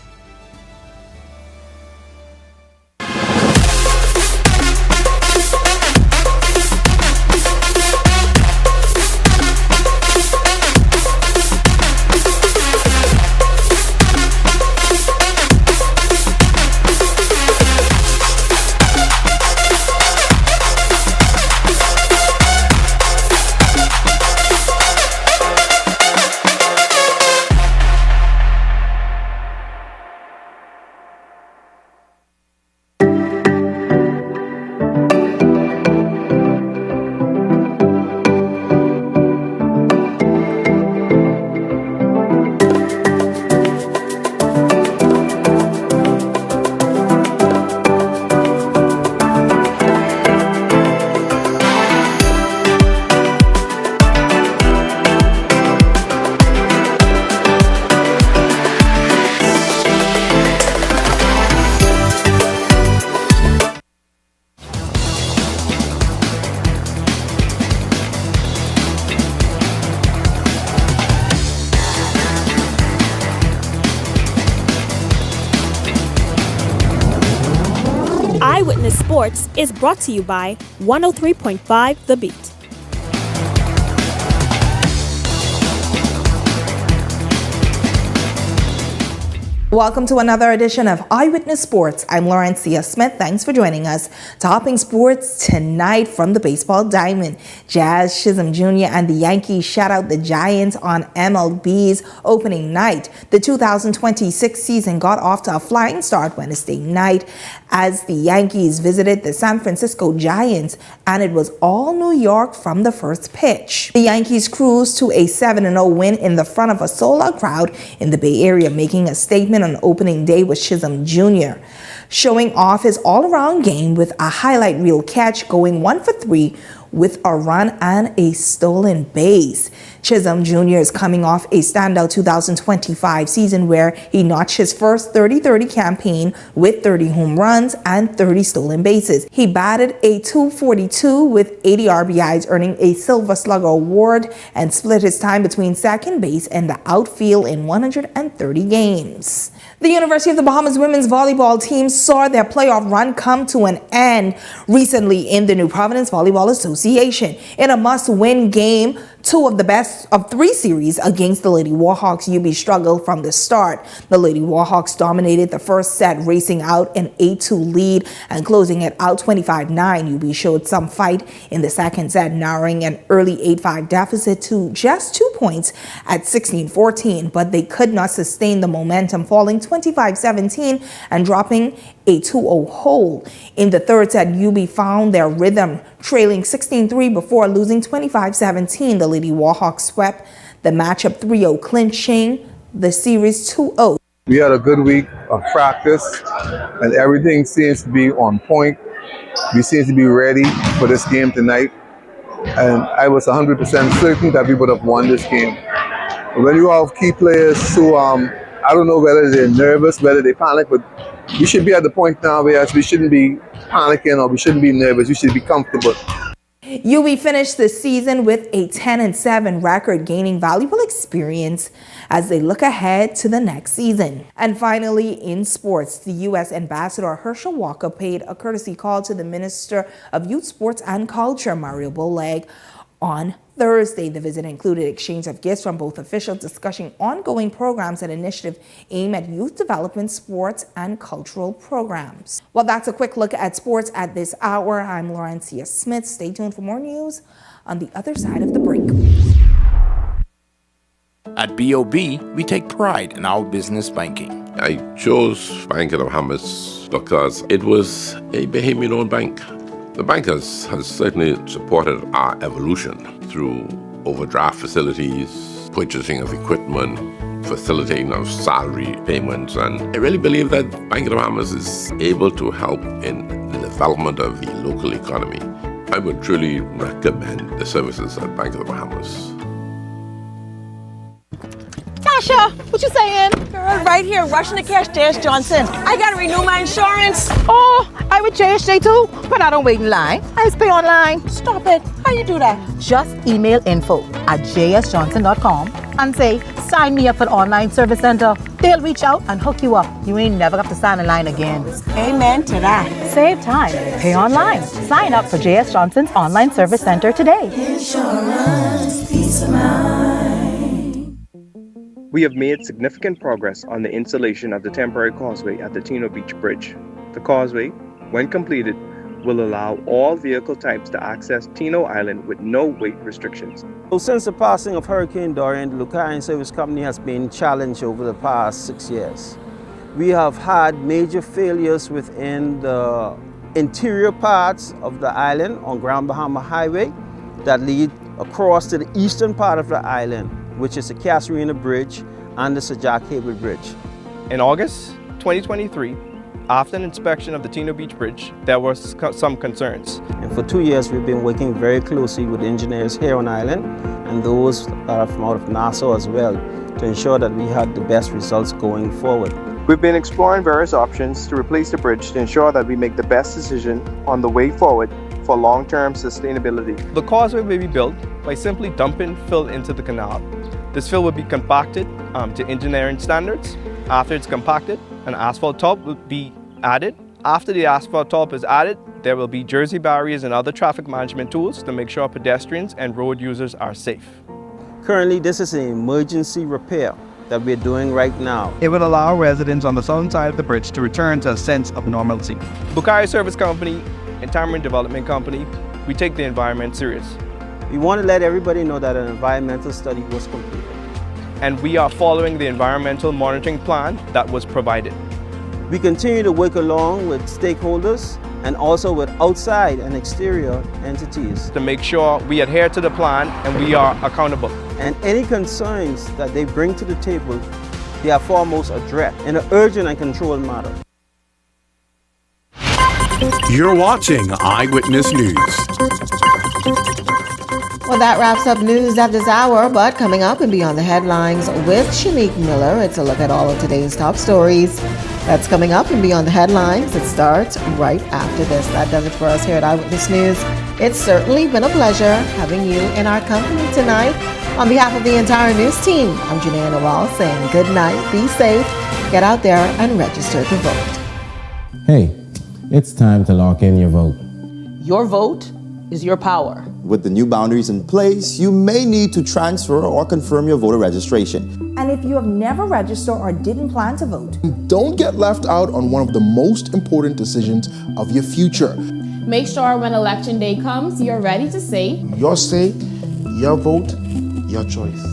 Eyewitness Sports is brought to you by 103.5 The Beat. Welcome to another edition of Eyewitness Sports. I'm Laurencia Smith. Thanks for joining us. Topping sports tonight from the baseball diamond. Jazz Chisholm Jr. and the Yankees shout out the Giants on MLB's opening night. The 2026 season got off to a flying start Wednesday night as the Yankees visited the San Francisco Giants, and it was all New York from the first pitch. The Yankees cruised to a 7-0 win in the front of a sold-out crowd in the Bay Area, making a statement on opening day with Chisholm Jr. showing off his all-around game with a highlight reel catch, going 1 for 3 with a run and a stolen base. Chisholm Jr. is coming off a standout 2025 season where he notched his first 30-30 campaign with 30 home runs and 30 stolen bases. He batted a .242 with 80 RBIs, earning a Silver Slugger award, and split his time between second base and the outfield in 130 games. The University of the Bahamas women's volleyball team saw their playoff run come to an end recently in the New Providence Volleyball Association. In a must-win game, 2 of the best of 3 series against the Lady Warhawks, UB struggled from the start. The Lady Warhawks dominated the first set, racing out an 8-2 lead and closing it out 25-9. UB showed some fight in the second set, narrowing an early 8-5 deficit to just 2 points at 16-14, but they could not sustain the momentum, falling 25-17 and dropping a 2-0 hole. In the third set, UB found their rhythm, trailing 16-3 before losing 25-17. The Lady Warhawks swept the matchup 3-0, clinching the series 2-0. We had a good week of practice and everything seems to be on point. We seem to be ready for this game tonight. And I was 100% certain that we would have won this game. When you have key players who, I don't know whether they're nervous, whether they panic, but we should be at the point now where we shouldn't be panicking or we shouldn't be nervous. We should be comfortable. UB finished the season with a 10-7 record, gaining valuable experience as they look ahead to the next season. And finally, in sports, the U.S. Ambassador Herschel Walker paid a courtesy call to the Minister of Youth, Sports and Culture, Mario Boleg, on Thursday. The visit included exchange of gifts from both officials discussing ongoing programs and initiatives aimed at youth development, sports, and cultural programs. Well, that's a quick look at sports at this hour. I'm Laurencia Smith. Stay tuned for more news on the other side of the break. At BOB, we take pride in our business banking. I chose Bank of the Bahamas because it was a Bahamian-owned bank. The bank has certainly supported our evolution through overdraft facilities, purchasing of equipment, facilitating of salary payments, and I really believe that Bank of the Bahamas is able to help in the development of the local economy. I would truly recommend the services at Bank of the Bahamas. Tasha, what you saying? Girl, right here, rushing to cash J.S. Johnson. I gotta renew my insurance. Oh, I with JSJ too, but I don't wait in line. I just pay online. Stop it. How you do that? Just email info@jsjohnson.com and say, sign me up for the online service center. They'll reach out and hook you up. You ain't never have to stand in line again. Amen to that. Save time. Pay online. Sign up for J.S. Johnson's online service center today. Insurance, peace of mind. We have made significant progress on the installation of the temporary causeway at the Tino Beach Bridge. The causeway, when completed, will allow all vehicle types to access Tino Island with no weight restrictions. So since the passing of Hurricane Dorian, the Lucayan Service Company has been challenged over the past 6 years. We have had major failures within the interior parts of the island on Grand Bahama Highway that lead across to the eastern part of the island, which is the Casarina Bridge and the Sajak Hayward Bridge. In August 2023, after an inspection of the Tino Beach Bridge, there were some concerns. And for 2 years, we've been working very closely with engineers here on island and those that are from out of Nassau as well to ensure that we had the best results going forward. We've been exploring various options to replace the bridge to ensure that we make the best decision on the way forward for long-term sustainability. The causeway will be built by simply dumping fill into the canal. This fill will be compacted to engineering standards. After it's compacted, an asphalt top will be added After the asphalt top is added, there will be jersey barriers and other traffic management tools to make sure pedestrians and road users are safe. Currently, this is an emergency repair that we're doing right now. It will allow residents on the southern side of the bridge to return to a sense of normalcy. Bukhari Service Company and Tamarind Development Company, we take the environment serious. We want to let everybody know that an environmental study was completed. And we are following the environmental monitoring plan that was provided. We continue to work along with stakeholders and also with outside and exterior entities to make sure we adhere to the plan and we are accountable. And any concerns that they bring to the table, they are foremost addressed in an urgent and controlled manner. You're watching Eyewitness News. Well, that wraps up news at this hour, but coming up and beyond the headlines with Shanique Miller, it's a look at all of today's top stories. That's coming up and beyond the headlines. It starts right after this. That does it for us here at Eyewitness News. It's certainly been a pleasure having you in our company tonight. On behalf of the entire news team, I'm Janae Noel saying good night, be safe, get out there and register to vote. Hey, it's time to lock in your vote. Your vote is your power. With the new boundaries in place, you may need to transfer or confirm your voter registration. And if you have never registered or didn't plan to vote, don't get left out on one of the most important decisions of your future. Make sure when election day comes, you're ready to say, your say, your vote, your choice.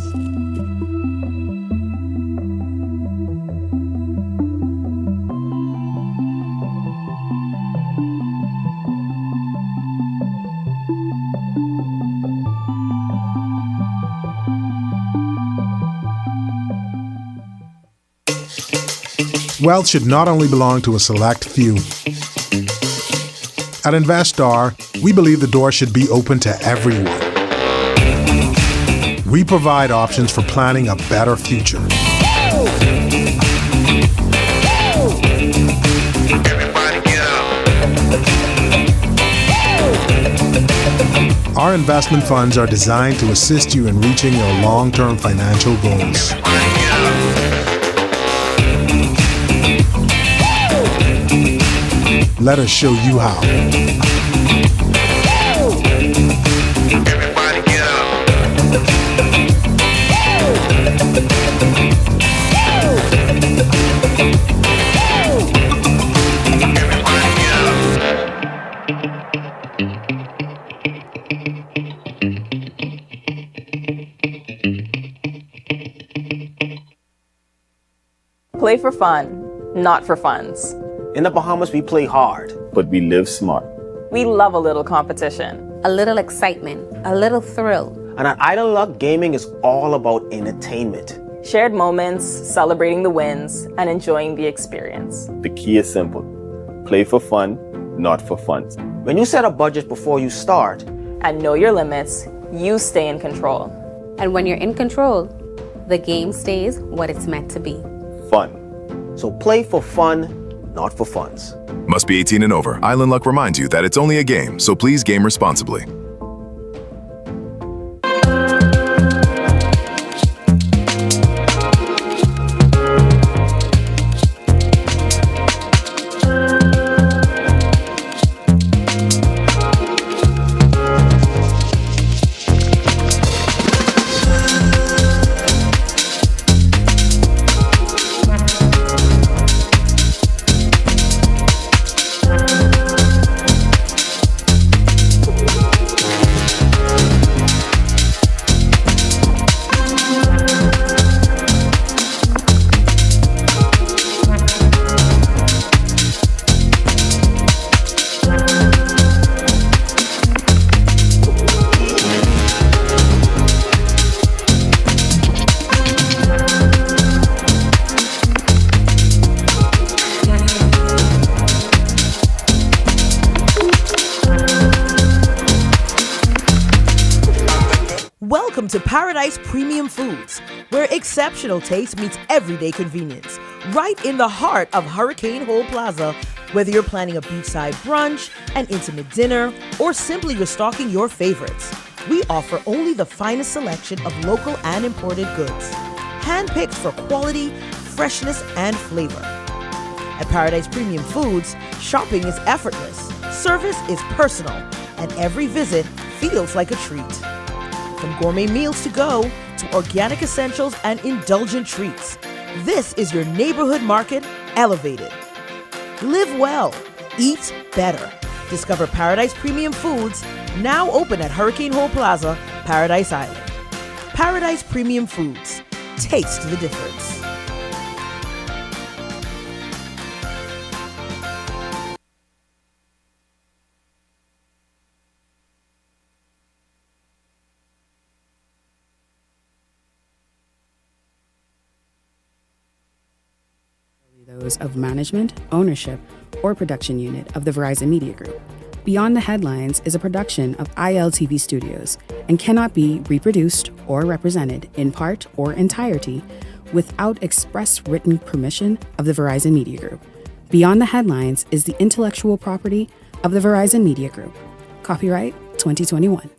Wealth should not only belong to a select few. At Investar, we believe the door should be open to everyone. We provide options for planning a better future. Our investment funds are designed to assist you in reaching your long-term financial goals. Let us show you how. Everybody get up. Play for fun, not for funds. In the Bahamas, we play hard, but we live smart. We love a little competition, a little excitement, a little thrill. And at Idle Luck, gaming is all about entertainment. Shared moments, celebrating the wins, and enjoying the experience. The key is simple. Play for fun, not for funds. When you set a budget before you start, and know your limits, you stay in control. And when you're in control, the game stays what it's meant to be. Fun. So play for fun, not for funds. Must be 18 and over. Island Luck reminds you that it's only a game, so please game responsibly. Welcome to Paradise Premium Foods, where exceptional taste meets everyday convenience. Right in the heart of Hurricane Hole Plaza, whether you're planning a beachside brunch, an intimate dinner, or simply restocking your favorites, we offer only the finest selection of local and imported goods, handpicked for quality, freshness, and flavor. At Paradise Premium Foods, shopping is effortless, service is personal, and every visit feels like a treat. From gourmet meals to go to organic essentials and indulgent treats, this is your neighborhood market elevated. Live well, eat better. Discover Paradise Premium Foods, now open at Hurricane Hole Plaza, Paradise Island. Paradise Premium Foods. Taste the difference. Those of management, ownership, or production unit of the Verizon Media Group. Beyond the Headlines is a production of ILTV Studios and cannot be reproduced or represented in part or entirety without express written permission of the Verizon Media Group. Beyond the Headlines is the intellectual property of the Verizon Media Group. Copyright 2021.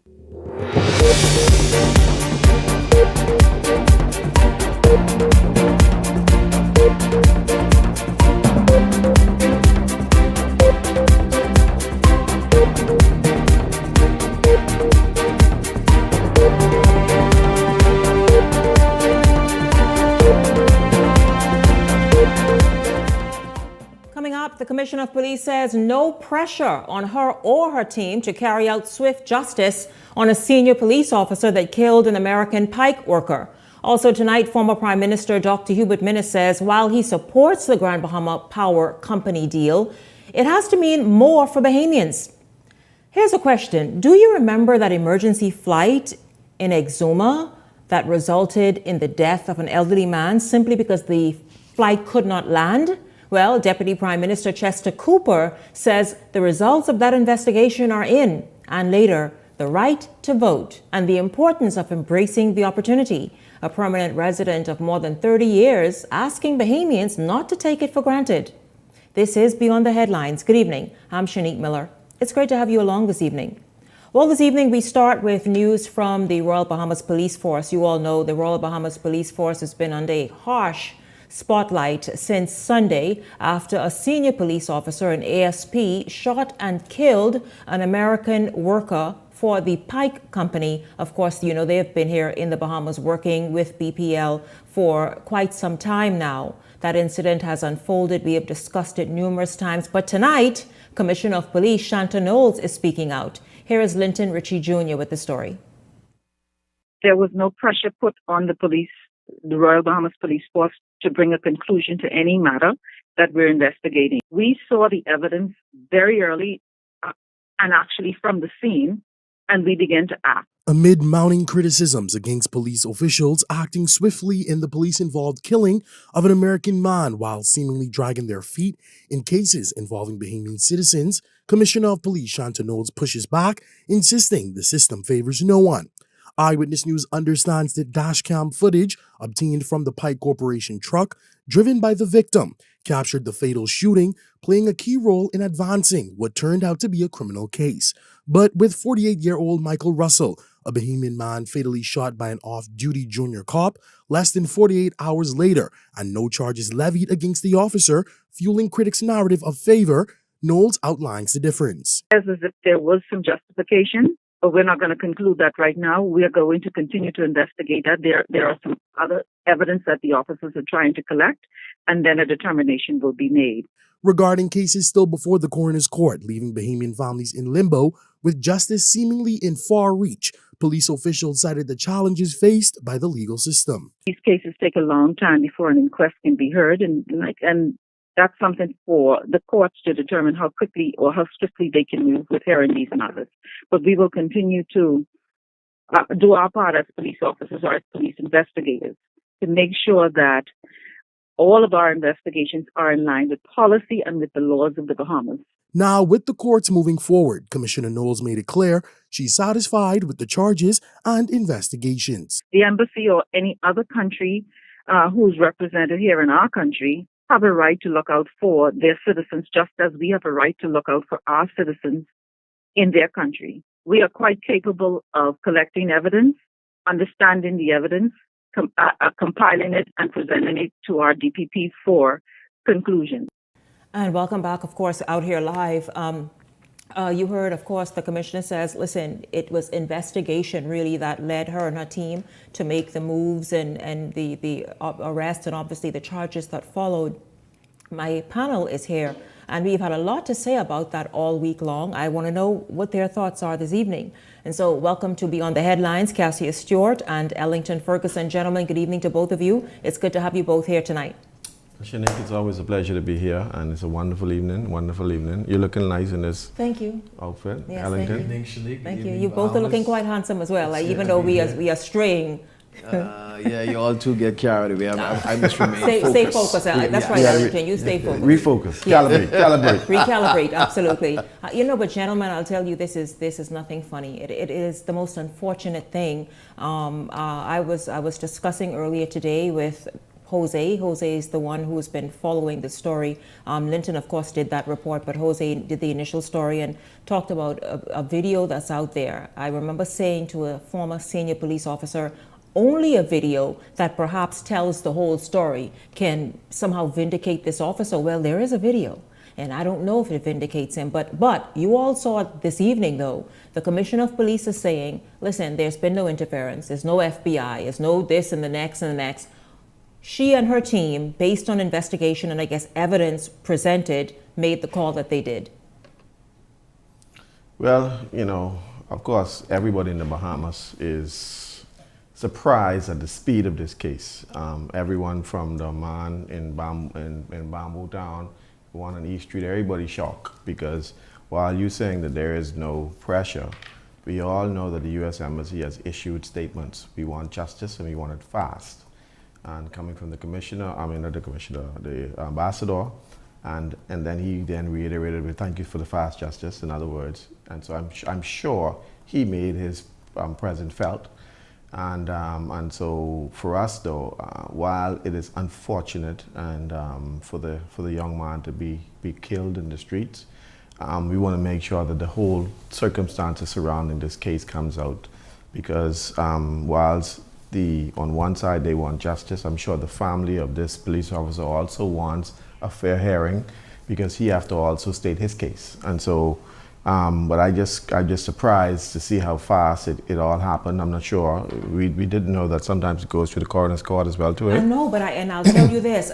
Coming up, the Commissioner of Police says no pressure on her or her team to carry out swift justice on a senior police officer that killed an American pike worker. Also tonight, former Prime Minister Dr. Hubert Minnis says while he supports the Grand Bahama Power Company deal, it has to mean more for Bahamians. Here's a question. Do you remember that emergency flight in Exuma that resulted in the death of an elderly man simply because the flight could not land? Well, Deputy Prime Minister Chester Cooper says the results of that investigation are in, and later, the right to vote and the importance of embracing the opportunity. A permanent resident of more than 30 years asking Bahamians not to take it for granted. This is Beyond the Headlines. Good evening. I'm Shanique Miller. It's great to have you along this evening. Well, this evening we start with news from the Royal Bahamas Police Force. You all know the Royal Bahamas Police Force has been under a harsh spotlight since Sunday after a senior police officer, an ASP, shot and killed an American worker for the Pike Company. Of course, you know, they have been here in the Bahamas working with BPL for quite some time now. That incident has unfolded. We have discussed it numerous times. But tonight, Commissioner of Police Shanta Knowles is speaking out. Here is Linton Ritchie Jr. with the story. There was no pressure put on the Royal Bahamas Police Force to bring a conclusion to any matter that we're investigating. We saw the evidence very early and actually from the scene, and we began to act. Amid mounting criticisms against police officials acting swiftly in the police-involved killing of an American man while seemingly dragging their feet in cases involving Bahamian citizens, Commissioner of Police Shanta Knowles pushes back, insisting the system favors no one. Eyewitness News understands that dashcam footage obtained from the Pike Corporation truck driven by the victim captured the fatal shooting, playing a key role in advancing what turned out to be a criminal case. But with 48-year-old Michael Russell, a Bahamian man fatally shot by an off-duty junior cop less than 48 hours later and no charges levied against the officer, fueling critics' narrative of favor, Knowles outlines the difference. As if there was some justification, but we're not going to conclude that right now. We are going to continue to investigate that. There are some other evidence that the officers are trying to collect, and then a determination will be made. Regarding cases still before the coroner's court, leaving Bahamian families in limbo, with justice seemingly in far reach, police officials cited the challenges faced by the legal system. These cases take a long time before an inquest can be heard, and that's something for the courts to determine how quickly or how swiftly they can move with hearing these matters. But we will continue to do our part as police officers or as police investigators to make sure that all of our investigations are in line with policy and with the laws of the Bahamas. Now, with the courts moving forward, Commissioner Knowles made it clear she's satisfied with the charges and investigations. The embassy or any other country who's represented here in our country have a right to look out for their citizens, just as we have a right to look out for our citizens in their country. We are quite capable of collecting evidence, understanding the evidence, compiling it, and presenting it to our DPP for conclusion. And welcome back, of course, out here live. You heard, of course, the commissioner says, listen, it was investigation really that led her and her team to make the moves and the arrest and obviously the charges that followed. My panel is here, and we've had a lot to say about that all week long. I want to know what their thoughts are this evening. And so welcome to Beyond the Headlines, Cassia Stewart and Ellington Ferguson. Gentlemen, good evening to both of you. It's good to have you both here tonight. Shanique, it's always a pleasure to be here, and it's a wonderful evening, wonderful evening. You're looking nice in this Thank you. outfit. Yes, Ellington. thank you. Shanique. Thank you. You both are looking quite handsome as well, like, even though we are straying. Yeah, you all two get carried away. I must remain Stay focused. That's right, Ellington. You stay focused. Refocus. Yeah. Calibrate. Recalibrate. Absolutely. But gentlemen, I'll tell you, this is nothing funny. It is the most unfortunate thing. I was discussing earlier today with Jose. Jose is the one who's been following the story. Linton, of course, did that report, but Jose did the initial story and talked about a video that's out there. I remember saying to a former senior police officer, only a video that perhaps tells the whole story can somehow vindicate this officer. Well, there is a video, and I don't know if it vindicates him, but you all saw it this evening, though. The Commissioner of Police is saying, listen, there's been no interference. There's no FBI. There's no this and the next and the next. She and her team, based on investigation and I guess evidence presented, made the call that they did. Well, of course, everybody in the Bahamas is surprised at the speed of this case. Everyone from the man in Bamboo Town, the one on East Street, everybody's shocked because while you're saying that there is no pressure, we all know that the U.S. Embassy has issued statements. We want justice and we want it fast. And coming from the the ambassador, and then he then reiterated with thank you for the fast justice, in other words. And so I'm sure he made his presence felt. And so for us though, while it is unfortunate and for the young man to be killed in the streets, we want to make sure that the whole circumstances surrounding this case comes out, because whilst on one side they want justice, I'm sure the family of this police officer also wants a fair hearing, because he has to also state his case. And so, but I'm just surprised to see how fast it all happened. I'm not sure. We didn't know that sometimes it goes through the coroner's court as well too. I know, but I'll tell you this,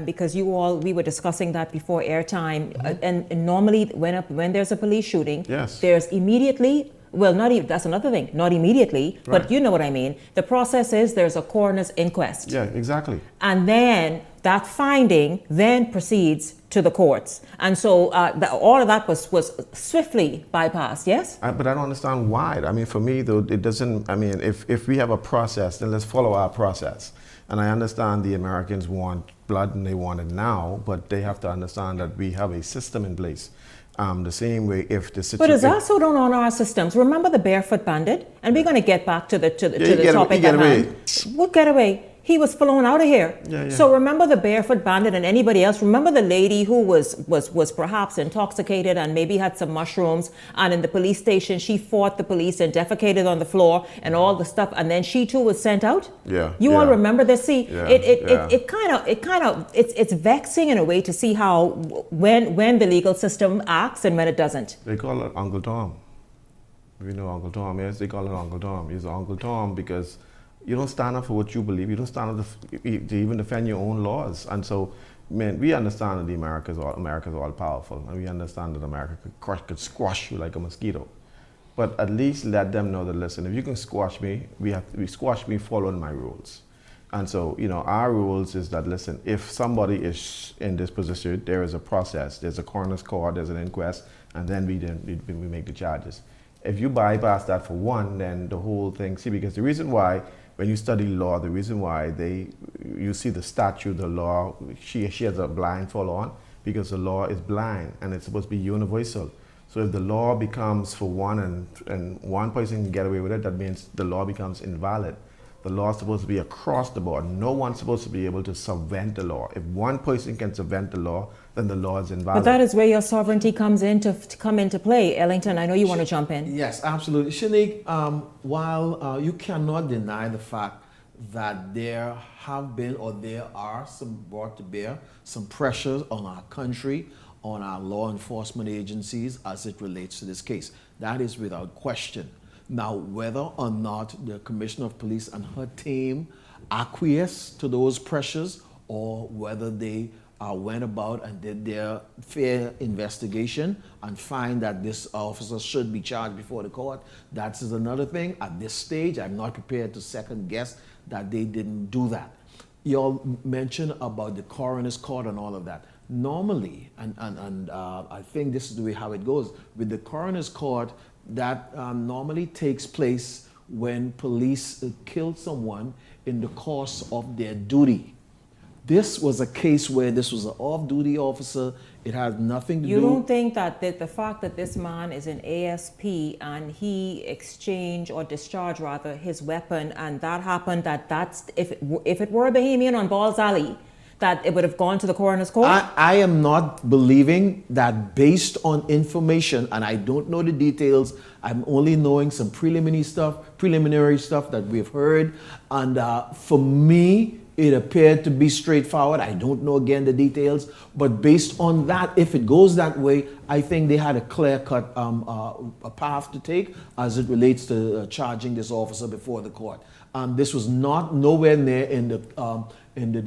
because we were discussing that before airtime, and normally when there's a police shooting, yes, there's immediately. Well, that's another thing. Not immediately, right, but you know what I mean. The process is there's a coroner's inquest. Yeah, exactly. And then that finding then proceeds to the courts. And so all of that was swiftly bypassed, yes? But I don't understand why. I mean, for me, though, it doesn't, I mean, if we have a process, then let's follow our process. And I understand the Americans want blood and they want it now, but they have to understand that we have a system in place. The same way if the situation... But it's also don't honor our systems. Remember the barefoot bandit? And we're going to get back to the topic at hand. What getaway? He was flown out of here. Yeah. So remember the barefoot bandit and anybody else. Remember the lady who was perhaps intoxicated and maybe had some mushrooms, and in the police station she fought the police and defecated on the floor and all the stuff, and then she too was sent out. Yeah. You all remember this? See, yeah. It's vexing in a way to see how when the legal system acts and when it doesn't. They call it Uncle Tom. We know Uncle Tom. Yes, they call it Uncle Tom. He's Uncle Tom because you don't stand up for what you believe. You don't stand up to even defend your own laws. And so, man, we understand that the America's all powerful, and we understand that America could squash you like a mosquito. But at least let them know that, listen, if you can squash me, squash me following my rules. And so, our rules is that, listen, if somebody is in this position, there is a process. There's a coroner's court, there's an inquest, and then we make the charges. If you bypass that for one, then the whole thing, because the reason why, when you study law, the reason why you see the statute, the law, she has a blindfold on, because the law is blind and it's supposed to be universal. So if the law becomes for one and one person can get away with it, that means the law becomes invalid. The law is supposed to be across the board. No one's supposed to be able to circumvent the law. If one person can circumvent the law, then the law is invalid. But that is where your sovereignty comes to come into play. Ellington, I know you want to jump in. Yes, absolutely. Shanique, while you cannot deny the fact that there have been or there are some brought to bear some pressures on our country, on our law enforcement agencies as it relates to this case. That is without question. Now, whether or not the Commissioner of Police and her team acquiesce to those pressures or whether they went about and did their fair investigation and find that this officer should be charged before the court, that is another thing. At this stage, I'm not prepared to second guess that they didn't do that. You all mentioned about the coroner's court and all of that. Normally, and I think this is the way how it goes, with the coroner's court, that normally takes place when police kill someone in the course of their duty. This was a case where this was an off-duty officer. It has nothing to do... You don't think that the fact that this man is an ASP and he exchanged or discharged rather his weapon and that happened, that's if it were a Bahamian on Balls Alley, that it would have gone to the coroner's court? I am not believing that based on information, and I don't know the details. I'm only knowing some preliminary stuff that we've heard. And for me, it appeared to be straightforward. I don't know, again, the details. But based on that, if it goes that way, I think they had a clear-cut a path to take as it relates to charging this officer before the court. This was nowhere near in the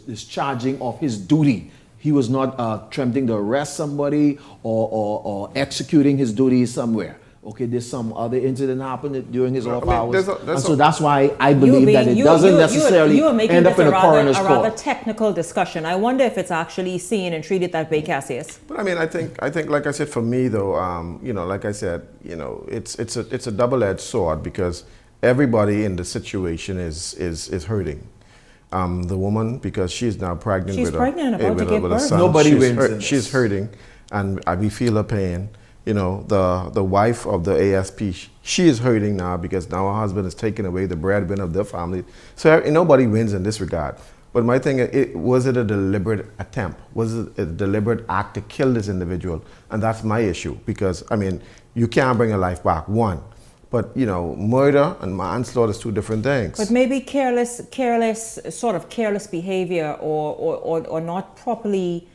discharging of his duty. He was not attempting to arrest somebody or executing his duties somewhere. Okay, there's some other incident happened during his off hours. And so that's why I believe that it doesn't necessarily end up in a coroner's court. A rather technical discussion. I wonder if it's actually seen and treated that way, Cassius. But I mean, I think, like I said, for me though, like I said, it's a double-edged sword because everybody in the situation is hurting. The woman, because she's now pregnant with a son. Nobody wins. She's hurting, and we feel her pain. The wife of the ASP, she is hurting now because now her husband has taken away the breadwinner of their family. So nobody wins in this regard. But my thing, was it a deliberate attempt? Was it a deliberate act to kill this individual? And that's my issue because, I mean, you can't bring a life back, one. But, murder and manslaughter is two different things. But maybe careless behavior or not properly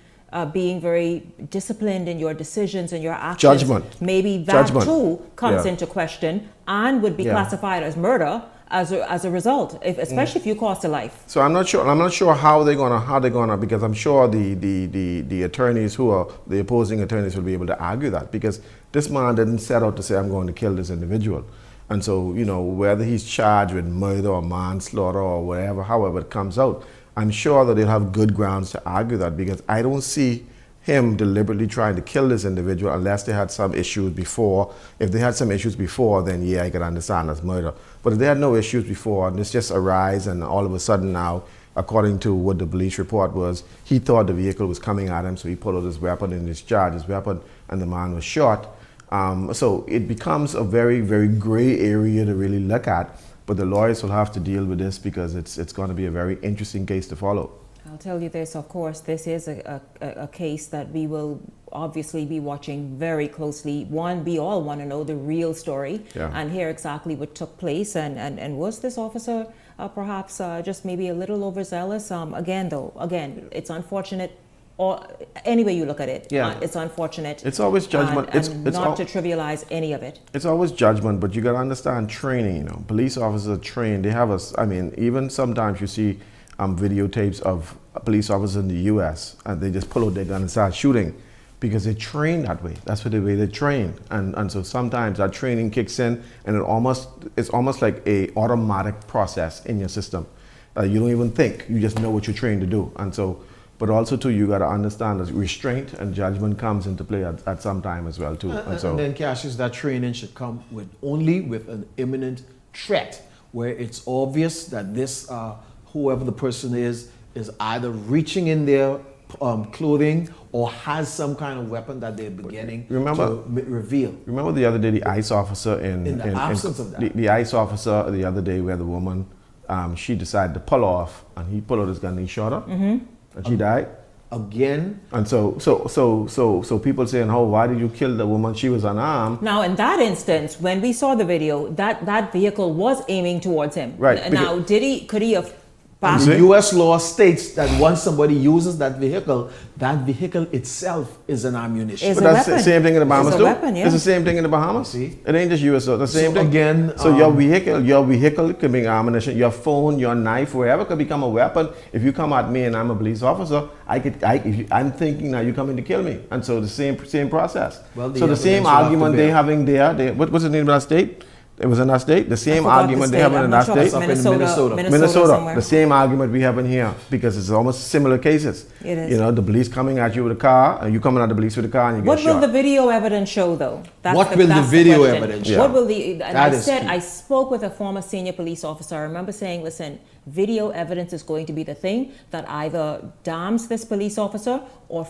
being very disciplined in your decisions and your actions. Judgment. Maybe that too comes into question and would be classified as murder as a result, especially if you cost a life. So I'm not sure how they're gonna because I'm sure the attorneys who are the opposing attorneys will be able to argue that because this man didn't set out to say I'm going to kill this individual. And so, whether he's charged with murder or manslaughter or whatever, however it comes out, I'm sure that they'll have good grounds to argue that because I don't see him deliberately trying to kill this individual unless they had some issues before. If they had some issues before, then yeah, I could understand that's murder. But if they had no issues before and this just arise and all of a sudden now, according to what the police report was, he thought the vehicle was coming at him, so he pulled out his weapon and discharged his weapon and the man was shot. So it becomes a very, very gray area to really look at. But the lawyers will have to deal with this because it's going to be a very interesting case to follow. I'll tell you this, of course, this is a case that we will obviously be watching very closely. We all want to know the real story and hear exactly what took place. And was this officer perhaps just maybe a little overzealous? Again, it's unfortunate. Or any way you look at it, it's unfortunate. It's always judgment. And not to trivialize any of it. It's always judgment, but you got to understand training. Police officers are trained. They have even sometimes you see videotapes of police officers in the U.S. and they just pull out their gun and start shooting because they train that way. That's the way they train. And so sometimes that training kicks in and it's almost like a automatic process in your system. You don't even think. You just know what you're trained to do. And so. But also, too, you got to understand that restraint and judgment comes into play at some time as well, too. And then, Cassius, that training should come only with an imminent threat, where it's obvious that this, whoever the person is either reaching in their clothing or has some kind of weapon that they're beginning to reveal. Remember the other day, the ICE officer in the absence of that. The ICE officer the other day where the woman, she decided to pull off, and he pulled out his gun and he shot her. And she died? again. And so people saying, "Oh, why did you kill the woman? She was unarmed." Now, in that instance, when we saw the video, that vehicle was aiming towards him. Right. Now, could he have? And the U.S. law states that once somebody uses that vehicle itself is an ammunition. But that's the same thing in the Bahamas too. Weapon, yeah. It's the same thing in the Bahamas. See? It ain't just U.S. law. The same thing. Again, so your vehicle could be ammunition. Your phone, your knife, wherever could become a weapon. If you come at me and I'm a police officer, I'm thinking now you're coming to kill me. And so the same process. Well, so the same argument they having there. What's the name of that state? It was in that state. The same argument they have in that state. Minnesota. The same argument we have in here because it's almost similar cases. It is. You know, the police coming at you with a car, and you coming at the police with a car, and you get shot. What will the video evidence show, though? What will the video evidence show? What will the? And I spoke with a former senior police officer. I remember saying, "Listen, video evidence is going to be the thing that either damns this police officer or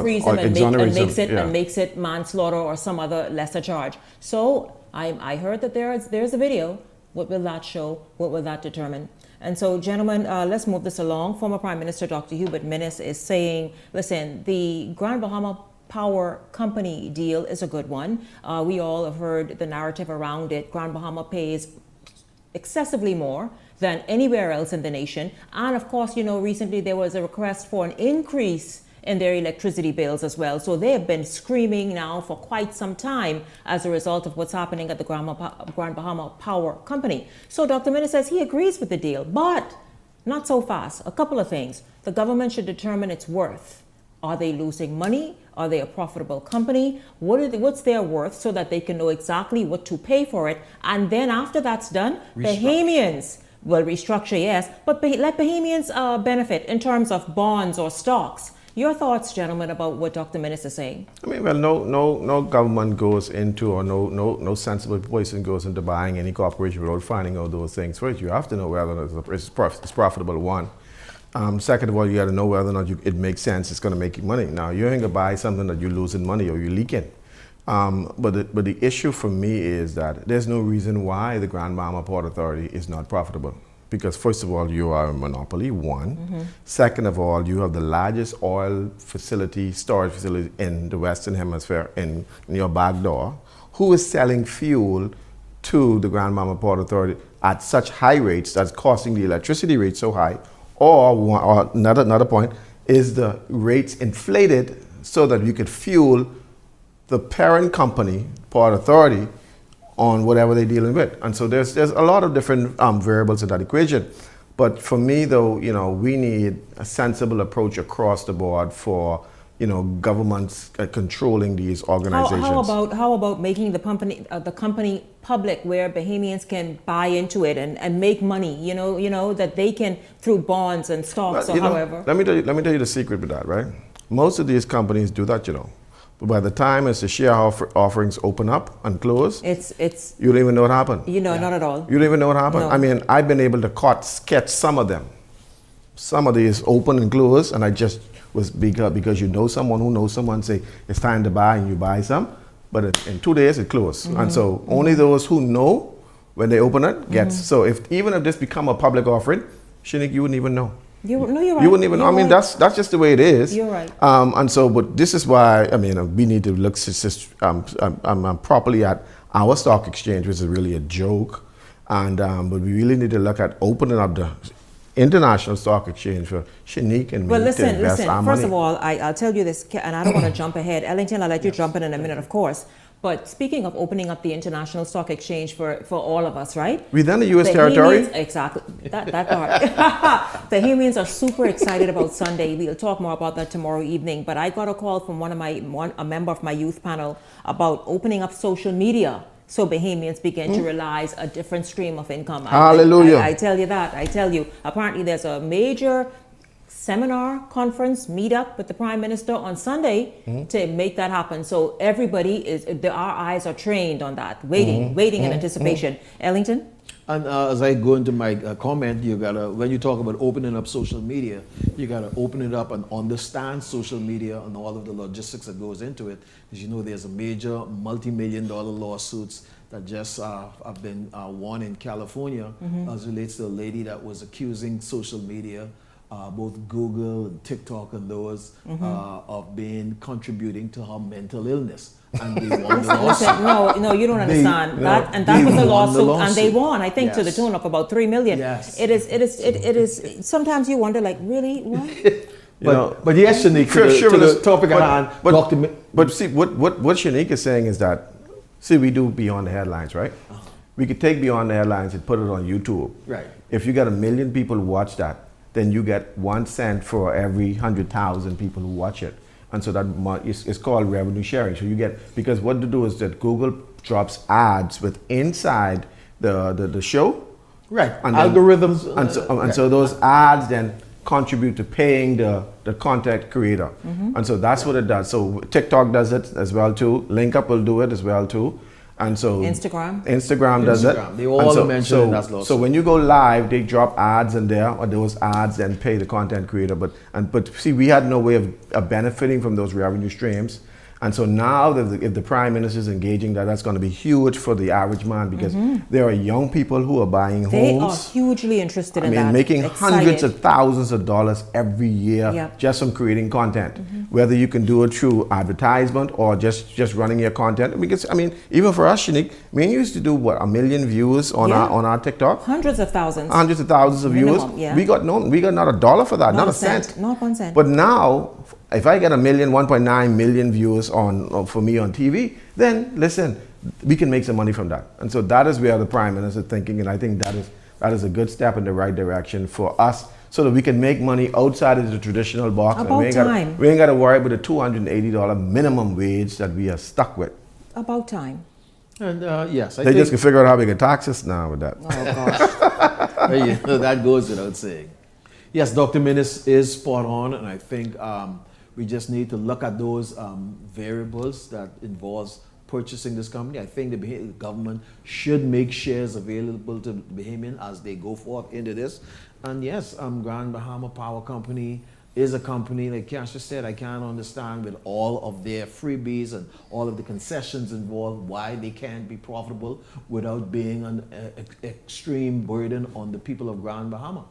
frees him and makes it manslaughter or some other lesser charge." So I heard that there's a video. What will that show? What will that determine? And so, gentlemen, let's move this along. Former Prime Minister Dr. Hubert Minnis is saying, listen, the Grand Bahama Power Company deal is a good one. We all have heard the narrative around it. Grand Bahama pays excessively more than anywhere else in the nation. And of course, you know, recently there was a request for an increase in their electricity bills as well. So they have been screaming now for quite some time as a result of what's happening at the Grand Bahama Power Company. So Dr. Minnis says he agrees with the deal, but not so fast. A couple of things. The government should determine its worth. Are they losing money? Are they a profitable company? What's their worth so that they can know exactly what to pay for it? And then after that's done, Bahamians will restructure, yes, but let Bahamians benefit in terms of bonds or stocks. Your thoughts, gentlemen, about what Dr. Minnis is saying? I mean, well, no government goes into, or no sensible person goes into buying any corporation without finding out those things. First, you have to know whether it's profitable, one. Second of all, you got to know whether or not it makes sense, it's going to make you money. Now, you're going to buy something that you're losing money or you're leaking. But the issue for me is that there's no reason why the Grand Bahama Port Authority is not profitable. Because first of all, you are a monopoly, one. Mm-hmm. Second of all, you have the largest oil facility, storage facility in the Western Hemisphere in your back door. Who is selling fuel to the Grand Bahama Port Authority at such high rates that's costing the electricity rate so high? Or another point, is the rates inflated so that you could fuel the parent company, Port Authority, on whatever they're dealing with. And so there's a lot of different variables in that equation. But for me, though, you know, we need a sensible approach across the board for, you know, governments controlling these organizations. How about making the company public, where Bahamians can buy into it and make money? You know that they can, through bonds and stocks, or however. Let me tell you the secret with that, right? Most of these companies do that, you know. But by the time as the share offerings open up and close, it's you don't even know what happened. You know, not at all. You don't even know what happened. No. I mean, I've been able to sketch some of them. Some of these open and close, and I just was because you know someone who knows someone, say it's time to buy, and you buy some, but in 2 days it closed. Mm-hmm. And so only those who know when they open it gets. Mm-hmm. So even if this become a public offering, Shanique, you wouldn't even know. You're right. You wouldn't even. I mean, that's just the way it is. You're right. And so, but this is why, I mean, we need to look properly at our stock exchange, which is really a joke, and but we really need to look at opening up the international stock exchange for Shanique and me to invest our money. First of all, I'll tell you this, and I don't want to jump ahead. Ellington, I'll let you jump in a minute, of course. But speaking of opening up the international stock exchange for all of us, right? Within the U.S. territory? Exactly, that part. Bahamians are super excited about Sunday. We'll talk more about that tomorrow evening. But I got a call from a member of my youth panel about opening up social media so Bahamians begin to realize a different stream of income. Hallelujah. I tell you that. I tell you. Apparently there's a major seminar, conference, meet up with the Prime Minister on Sunday to make that happen. So everybody our eyes are trained on that, waiting in anticipation. Ellington? And as I go into my comment, when you talk about opening up social media, you gotta open it up and understand social media and all of the logistics that goes into it. As you know, there's a major multi-million-dollar lawsuits that just have been won in California as relates to a lady that was accusing social media both Google and TikTok and those of being contributing to her mental illness. And they won the lawsuit. Listen, no, you don't understand that, and that was a lawsuit, and they won. I think to the tune of about $3 million. Yes. It is. Sometimes you wonder, like, really, what? But yes, Shanique, to the topic at hand. But see, what Shanique is saying is that, see, we do Beyond the Headlines, right? We could take Beyond the Headlines and put it on YouTube. Right. If you got 1 million people who watch that, then you get 1 cent for every 100,000 people who watch it. And so that it's called revenue sharing. So you get, because what to do is that Google drops ads with inside the show. Right. And algorithms. So those ads then contribute to paying the content creator. And so that's what it does. So TikTok does it as well too. LinkUp will do it as well too. And so Instagram does it. They all mentioned in that lawsuit. So when you go live, they drop ads in there, or those ads then pay the content creator. But see, we had no way of benefiting from those revenue streams. And so now that if the Prime Minister is engaging that's going to be huge for the average man, because there are young people who are buying homes. They are hugely interested in that. Making hundreds of thousands of dollars every year just from creating content. Whether you can do it through advertisement or just running your content. Because even for us, Shanique, we used to do 1 million views on our TikTok. Hundreds of thousands. Hundreds of thousands of minimum, viewers. We got not $1 for that, not a cent. Not 1 cent. But now, if I get 1.9 million views for me on TV, then listen, we can make some money from that. And so that is where the Prime Minister is thinking, and I think that is a good step in the right direction for us, so that we can make money outside of the traditional box. About we ain't got to worry about the $280 minimum wage that we are stuck with. About time. And yes, they just can figure out how we can tax us now with that. Oh gosh. That goes without saying. Yes, Dr. Minnis is spot on, and I think we just need to look at those variables that involves purchasing this company. I think the government should make shares available to Bahamian as they go forth into this. And yes, Grand Bahama Power Company is a company, like Kasia said, I can't understand with all of their freebies and all of the concessions involved why they can't be profitable without being an extreme burden on the people of Grand Bahama.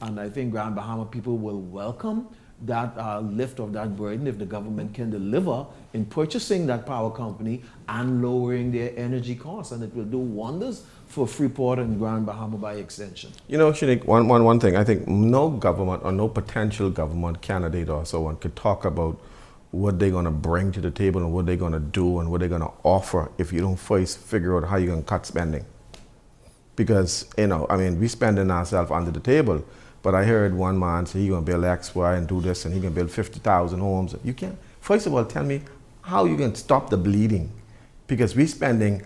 And I think Grand Bahama people will welcome that lift of that burden if the government can deliver in purchasing that power company and lowering their energy costs. And it will do wonders for Freeport and Grand Bahama by extension. You know, Shanique, one thing, I think no government or no potential government candidate or so on could talk about what they're going to bring to the table and what they're going to do and what they're going to offer if you don't first figure out how you're going to cut spending. Because, we spending ourselves under the table. But I heard one man say he's going to build X, Y, and do this, and he's going to build 50,000 homes. You can't. First of all, tell me how you can stop the bleeding. Because we're spending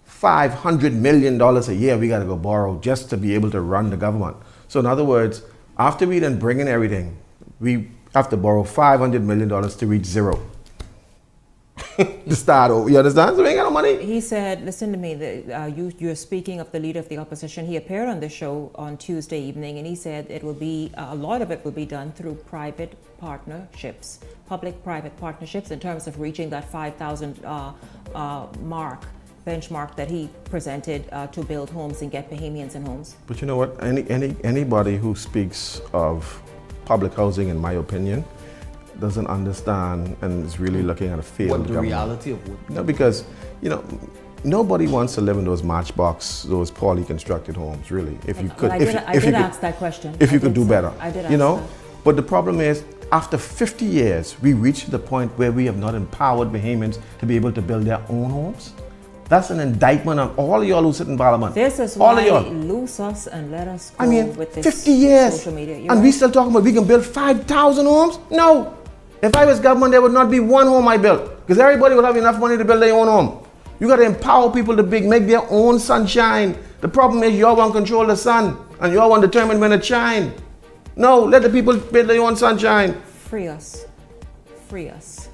$500 million a year we got to go borrow just to be able to run the government. So in other words, after we then bring in everything, we have to borrow $500 million to reach zero. To start over, you understand? So we ain't got no money. He said, listen to me, you're speaking of the leader of the opposition. He appeared on the show on Tuesday evening, and he said it will be, a lot of it will be done through private partnerships, public-private partnerships, in terms of reaching that 5,000 benchmark that he presented to build homes and get Bahamians in homes. But you know what? Anybody who speaks of public housing, in my opinion, doesn't understand and is really looking at a failed government. What the reality of what? No, because, nobody wants to live in those matchbox, those poorly constructed homes, really. If you could, I did ask that question. If you could do better. I did ask that. But the problem is, after 50 years, we reached the point where we have not empowered Bahamians to be able to build their own homes. That's an indictment on all of y'all who sit in Parliament. This is why lose us and let us go with this 50 years, social media. and we still talking about we can build 5,000 homes? No. If I was government, there would not be one home I built, because everybody would have enough money to build their own home. You got to empower people to make their own sunshine. The problem is y'all want to control the sun, and y'all want to determine when it shines. No, let the people build their own sunshine. Free us. Free us.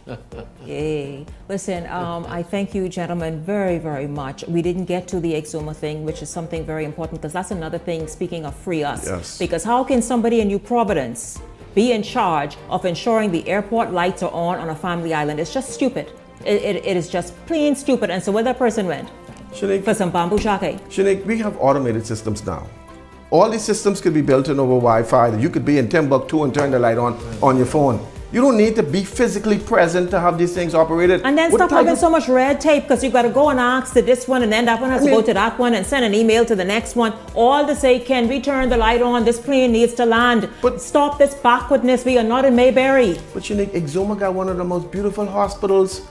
Yay. Listen, I thank you, gentlemen, very, very much. We didn't get to the Exuma thing, which is something very important, because that's another thing, speaking of free us. Yes. Because how can somebody in New Providence be in charge of ensuring the airport lights are on a family island? It's just stupid. It is just plain stupid. And so where that person went? Shanique, for some bamboo shake. Shanique, we have automated systems now. All these systems could be built in over Wi-Fi. You could be in Timbuktu and turn the light on your phone. You don't need to be physically present to have these things operated. And then stop having so much red tape because you've got to go and ask to this one and then that one has to go to that one and send an email to the next one. All to say, can we turn the light on? This plane needs to land. But stop this backwardness. We are not in Mayberry. But you know, Exuma got one of the most beautiful hospitals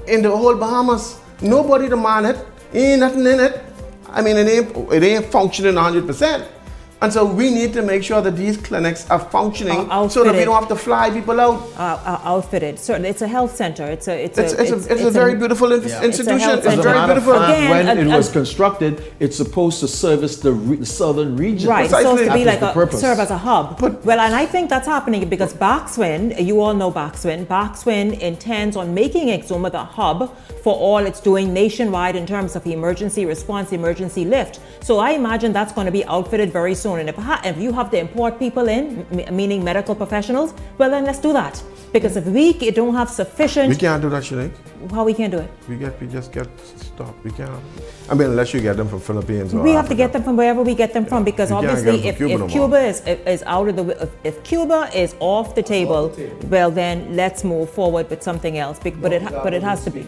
in the whole Bahamas. Nobody to man it. Ain't nothing in it. I mean, it ain't functioning 100%. And so we need to make sure that these clinics are functioning so that we don't have to fly people out. Outfitted. Certainly, it's a health center. It's a very beautiful institution. It's very beautiful. When it was constructed, it's supposed to service the southern region. Right, it's supposed to be like serve as a hub. Well, and I think that's happening because Bakswin, you all know Bakswin. Bakswin intends on making Exuma the hub for all it's doing nationwide in terms of emergency response, emergency lift. So I imagine that's going to be outfitted very soon. And if you have to import people in, meaning medical professionals, well then let's do that. Because if we don't have sufficient... We can't do that, Shanique. How we can't do it? We just get stopped. We can't. I mean, unless you get them from Philippines or we have to get them from wherever we get them from, because obviously if Cuba is out of the... If Cuba is off the table, well then let's move forward with something else. But it has to be...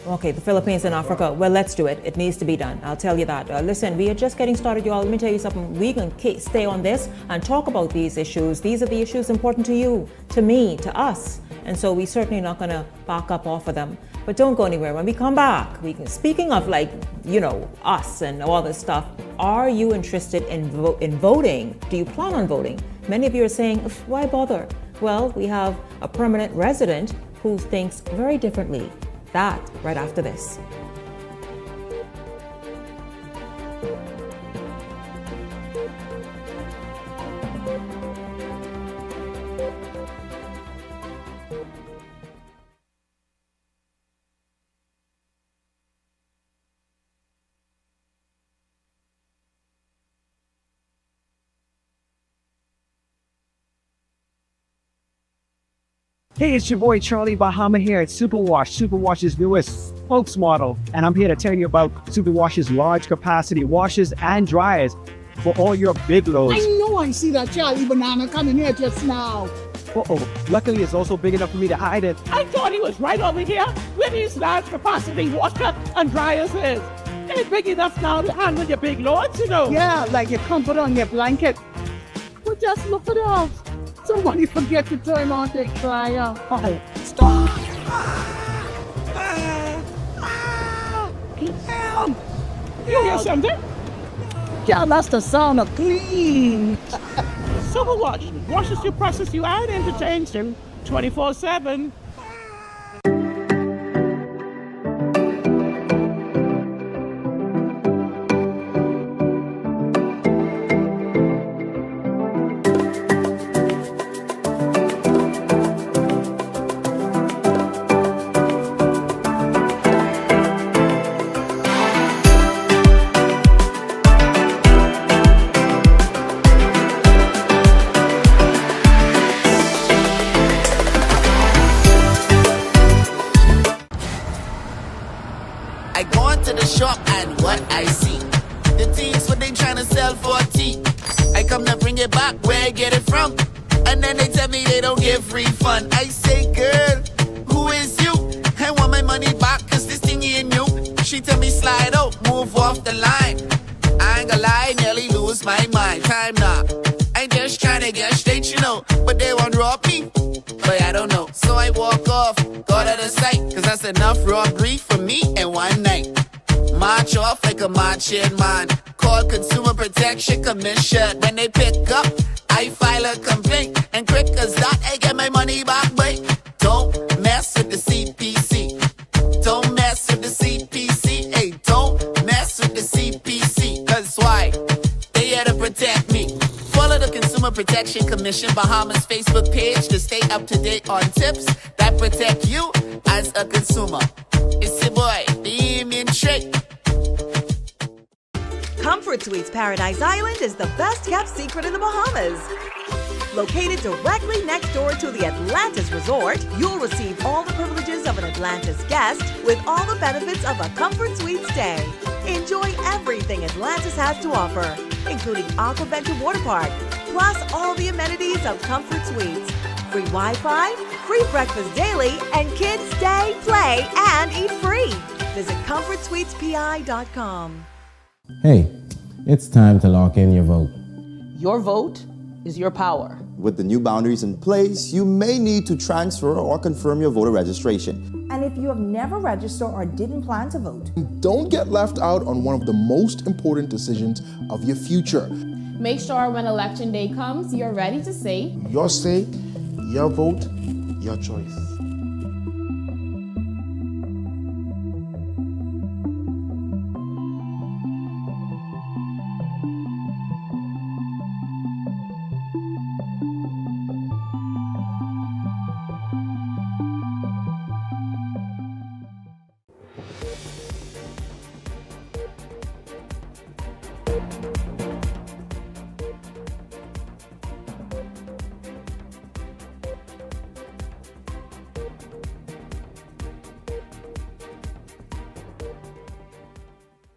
Okay, the Philippines and Africa. Well, let's do it. It needs to be done. I'll tell you that. Listen, we are just getting started, y'all. Let me tell you something. We can stay on this and talk about these issues. These are the issues important to you, to me, to us. And so we're certainly not going to back up off of them. But don't go anywhere. When we come back, speaking of us and all this stuff, are you interested in voting? Do you plan on voting? Many of you are saying, why bother? Well, we have a permanent resident who thinks very differently. That right after this. Hey, it's your boy Charlie Bahama here at Superwash, Superwash's newest spokesmodel. And I'm here to tell you about Superwash's large capacity washers and dryers for all your big loads. I know I see that Charlie Banana coming here just now. Luckily it's also big enough for me to hide it. I thought he was right over here where these large capacity washer and dryers is. They're big enough now to handle your big loads, you know. Yeah, like your comfort on your blanket. But just look at us. Somebody forget to turn on the dryer. Oh, stop! You hear something? Yeah, that's the sound of clean. Superwash washes you, processes you, and entertains you 24/7. Call Consumer Protection Commission. When they pick up, I file a complaint. And quick as that, I get my money back, boy. Don't mess with the CPC. Don't mess with the CPC. Hey, don't mess with the CPC. Cause why? They here to protect me. Follow the Consumer Protection Commission Bahamas Facebook page to stay up to date on tips that protect you as a consumer. It's your boy, the Immune Trick. Comfort Suites Paradise Island is the best kept secret in the Bahamas. Located directly next door to the Atlantis Resort, you'll receive all the privileges of an Atlantis guest with all the benefits of a Comfort Suite stay. Enjoy everything Atlantis has to offer, including Aquaventure Water Park, plus all the amenities of Comfort Suites. Free Wi-Fi, free breakfast daily, and kids stay, play, and eat free. Visit ComfortSuitesPI.com. Hey, it's time to lock in your vote. Your vote is your power. With the new boundaries in place, you may need to transfer or confirm your voter registration. And if you have never registered or didn't plan to vote, don't get left out on one of the most important decisions of your future. Make sure when election day comes, you're ready to say, Your say, your vote, your choice.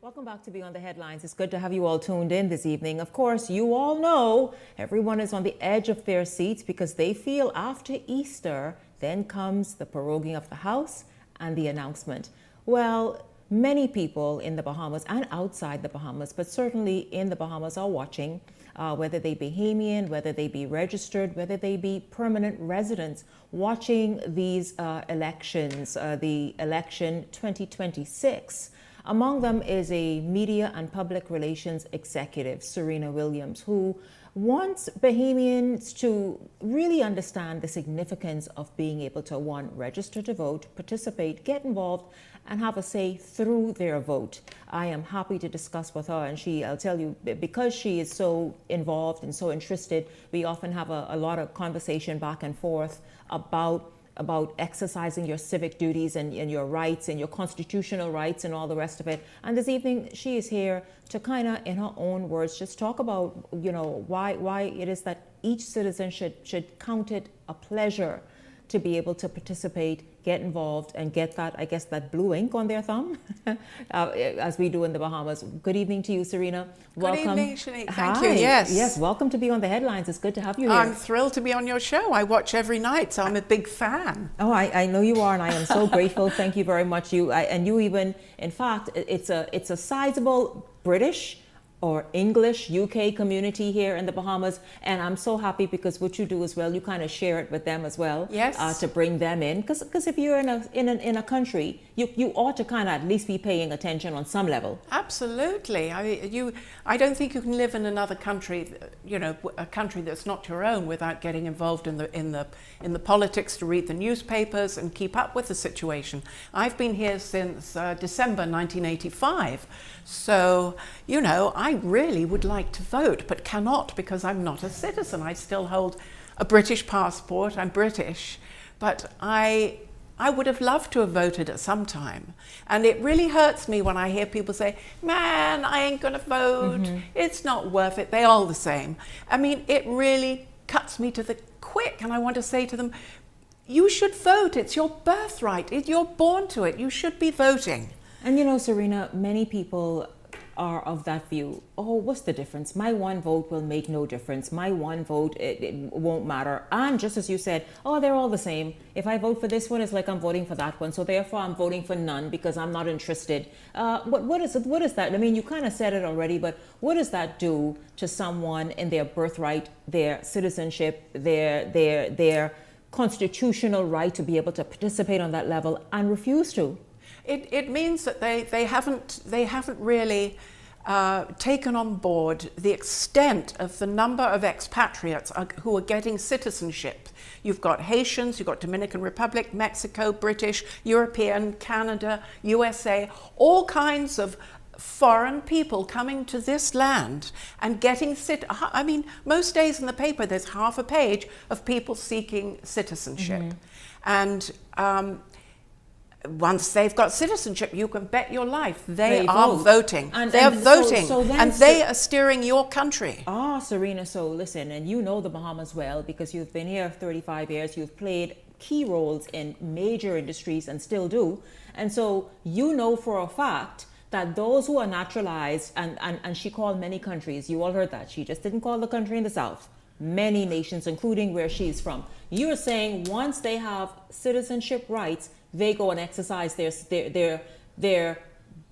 Welcome back to Beyond the Headlines. It's good to have you all tuned in this evening. Of course, you all know everyone is on the edge of their seats because they feel after Easter, then comes the proroguing of the House and the announcement. Well, many people in the Bahamas and outside the Bahamas, but certainly in the Bahamas, are watching, whether they be Bahamian, whether they be registered, whether they be permanent residents, watching these elections, the election 2026. Among them is a media and public relations executive, Serena Williams, who wants Bahamians to really understand the significance of being able to, one, register to vote, participate, get involved, and have a say through their vote. I am happy to discuss with her, and I'll tell you, because she is so involved and so interested, we often have a lot of conversation back and forth about exercising your civic duties and your rights and your constitutional rights and all the rest of it. And this evening, she is here to kind of, in her own words, just talk about, why it is that each citizen should count it a pleasure to be able to participate, get involved, and get that, I guess, that blue ink on their thumb, as we do in the Bahamas. Good evening to you, Serena. Welcome. Good evening, Shanique. Thank Hi. you. Yes. Yes, welcome to Be on the Headlines. It's good to have you here. I'm thrilled to be on your show. I watch every night, so I'm a big fan. Oh, I know you are, and I am so grateful. Thank you very much. You even, in fact, it's a sizable British or English UK community here in the Bahamas, and I'm so happy because what you do as well, you kind of share it with them as well. Yes. To bring them in, because if you're in a country, you ought to kind of at least be paying attention on some level. Absolutely. I don't think you can live in another country, a country that's not your own, without getting involved in the politics, to read the newspapers and keep up with the situation. I've been here since December 1985, so I really would like to vote, but cannot because I'm not a citizen. I still hold a British passport. I'm British, but I would have loved to have voted at some time. And it really hurts me when I hear people say, man, I ain't gonna vote. Mm-hmm. It's not worth it. They're all the same. I mean, it really cuts me to the quick. And I want to say to them, you should vote. It's your birthright. You're born to it. You should be voting. And Serena, many people are of that view. Oh, what's the difference? My one vote will make no difference. My one vote, it won't matter. And just as you said, oh, they're all the same. If I vote for this one, it's like I'm voting for that one. So therefore, I'm voting for none because I'm not interested. What is that? I mean, you kind of said it already, but what does that do to someone in their birthright, their citizenship, their constitutional right to be able to participate on that level and refuse to? It means that they haven't really taken on board the extent of the number of expatriates who are getting citizenship. You've got Haitians, you've got Dominican Republic, Mexico, British, European, Canada, USA, all kinds of foreign people coming to this land and getting I mean, most days in the paper there's half a page of people seeking citizenship. Mm-hmm. And once they've got citizenship, you can bet your life they are voting. They're voting, and they are steering your country. Serena, so listen, and you know the Bahamas well because you've been here 35 years. You've played key roles in major industries and still do. And so you know for a fact that those who are naturalized, and she called many countries, you all heard that, she just didn't call the country in the South, many nations, including where she's from. You're saying once they have citizenship rights, they go and exercise their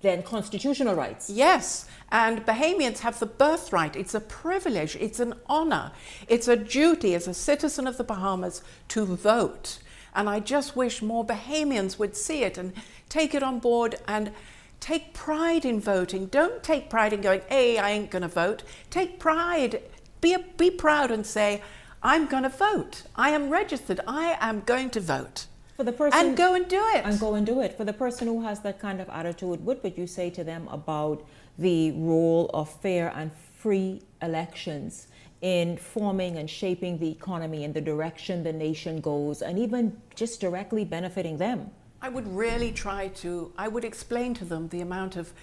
then constitutional rights. Yes, and Bahamians have the birthright. It's a privilege, it's an honor, it's a duty as a citizen of the Bahamas to vote. And I just wish more Bahamians would see it and take it on board and take pride in voting. Don't take pride in going, hey, I ain't gonna vote. Take pride, be proud and say, I'm gonna vote. I am registered, I am going to vote. For the person, and go and do it. And go and do it. For the person who has that kind of attitude, what would you say to them about the role of fair and free elections in forming and shaping the economy in the direction the nation goes, and even just directly benefiting them? I would really I would explain to them the amount of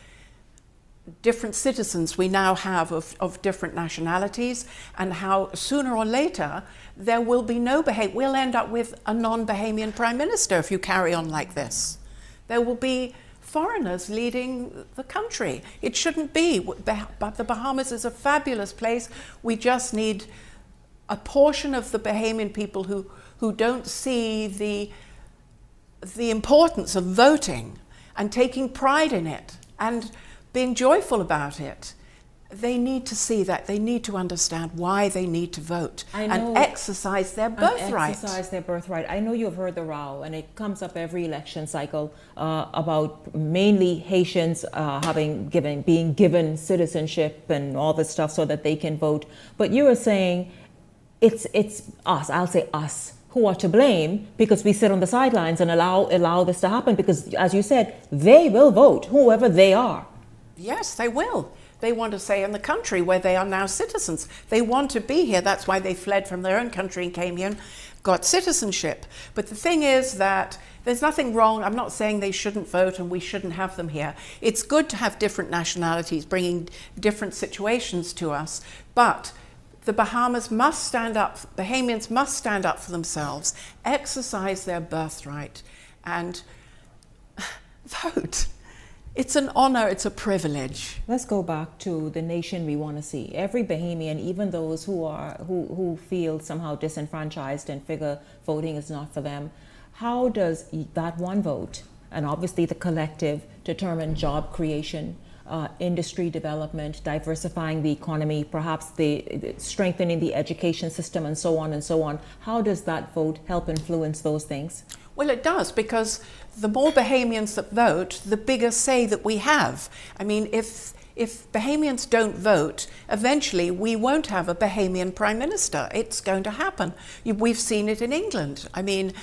different citizens we now have of different nationalities, and how sooner or later there will be no Bahamian. We'll end up with a non-Bahamian prime minister if you carry on like this. There will be foreigners leading the country. It shouldn't be, but the Bahamas is a fabulous place. We just need a portion of the Bahamian people who don't see the importance of voting and taking pride in it and being joyful about it. They need to see that. They need to understand why they need to vote and exercise their birthright. I know you've heard the row, and it comes up every election cycle about mainly Haitians being given citizenship and all this stuff so that they can vote. But you were saying it's us, I'll say us, who are to blame because we sit on the sidelines and allow this to happen, because, as you said, they will vote, whoever they are. Yes, they will. They want to stay in the country where they are now citizens. They want to be here. That's why they fled from their own country and came here and got citizenship. But the thing is that there's nothing wrong. I'm not saying they shouldn't vote and we shouldn't have them here. It's good to have different nationalities bringing different situations to us. But the Bahamas must stand up, Bahamians must stand up for themselves, exercise their birthright, and vote. It's an honor, it's a privilege. Let's go back to the nation we want to see. Every Bahamian, even those who feel somehow disenfranchised and figure voting is not for them, how does that one vote, and obviously the collective, determine job creation, industry development, diversifying the economy, perhaps the strengthening the education system, and so on and so on? How does that vote help influence those things? Well, it does, because the more Bahamians that vote, the bigger say that we have. I mean, if Bahamians don't vote, eventually we won't have a Bahamian prime minister. It's going to happen. We've seen it in England. I mean,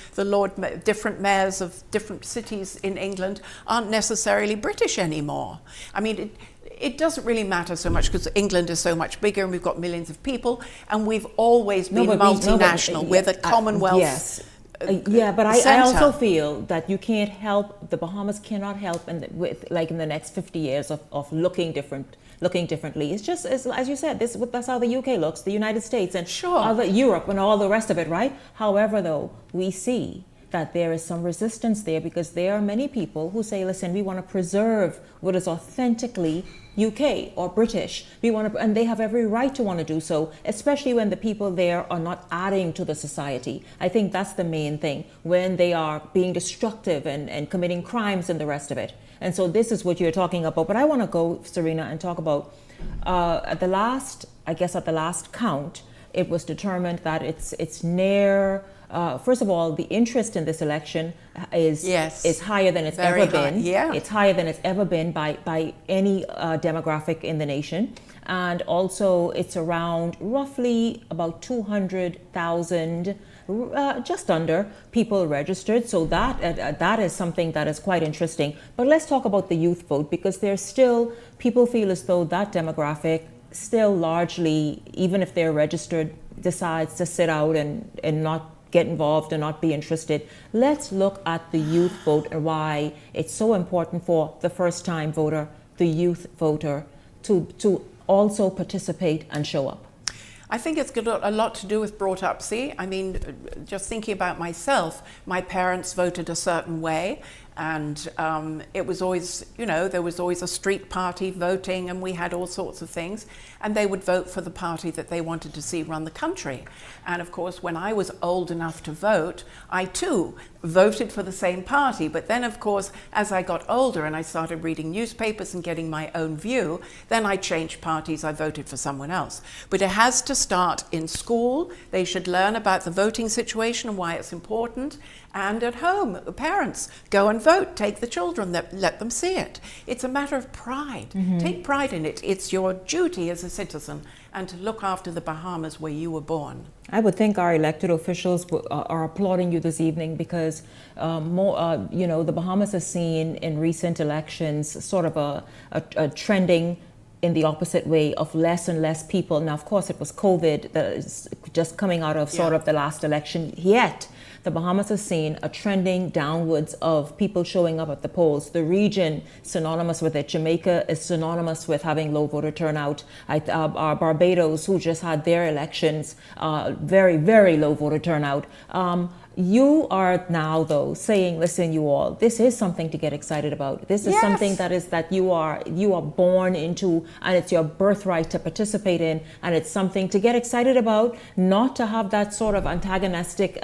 different mayors of different cities in England aren't necessarily British anymore. I mean, it doesn't really matter so much because England is so much bigger and we've got millions of people, and we've always been multinational. We're the Commonwealth. Yes. But I also feel that you can't help, the Bahamas cannot help in the next 50 years of looking differently. It's just, as you said, that's how the UK looks, the United States, and Europe and all the rest of it, right? However, though, we see that there is some resistance there, because there are many people who say, listen, we want to preserve what is authentically UK or British. And they have every right to want to do so, especially when the people there are not adding to the society. I think that's the main thing, when they are being destructive and committing crimes and the rest of it. And so this is what you're talking about. But I want to go, Serena, and talk about at the last count, it was determined that it's near. First of all, the interest in this election is higher than it's ever been. Yeah. It's higher than it's ever been by any demographic in the nation. And also it's around roughly about 200,000, just under, people registered. So that is something that is quite interesting. But let's talk about the youth vote, because there's still, people feel as though that demographic still largely, even if they're registered, decides to sit out and not get involved and not be interested. Let's look at the youth vote and why it's so important for the first-time voter, the youth voter, to also participate and show up. I think it's got a lot to do with brought up. See, I mean, just thinking about myself, my parents voted a certain way, And it was always, you know, there was always a street party voting, and we had all sorts of things. And they would vote for the party that they wanted to see run the country. And of course, when I was old enough to vote, I too voted for the same party. But then, of course, as I got older and I started reading newspapers and getting my own view, then I changed parties. I voted for someone else. But it has to start in school. They should learn about the voting situation and why it's important. And at home, parents, go and vote. Take the children, let them see it. It's a matter of pride. Take pride in it. It's your duty as a citizen and to look after the Bahamas where you were born. I would think our elected officials are applauding you this evening because you know, the Bahamas has seen in recent elections sort of a trending in the opposite way of less and less people. Now, of course, it was COVID that is just coming out of sort of the last election, yet the Bahamas has seen a trending downwards of people showing up at the polls. The region, synonymous with it. Jamaica is synonymous with having low voter turnout. Barbados, who just had their elections, very, very low voter turnout. You are now, though, saying, listen, you all, this is something to get excited about. This is something that you are born into, and it's your birthright to participate in, and it's something to get excited about, not to have that sort of antagonistic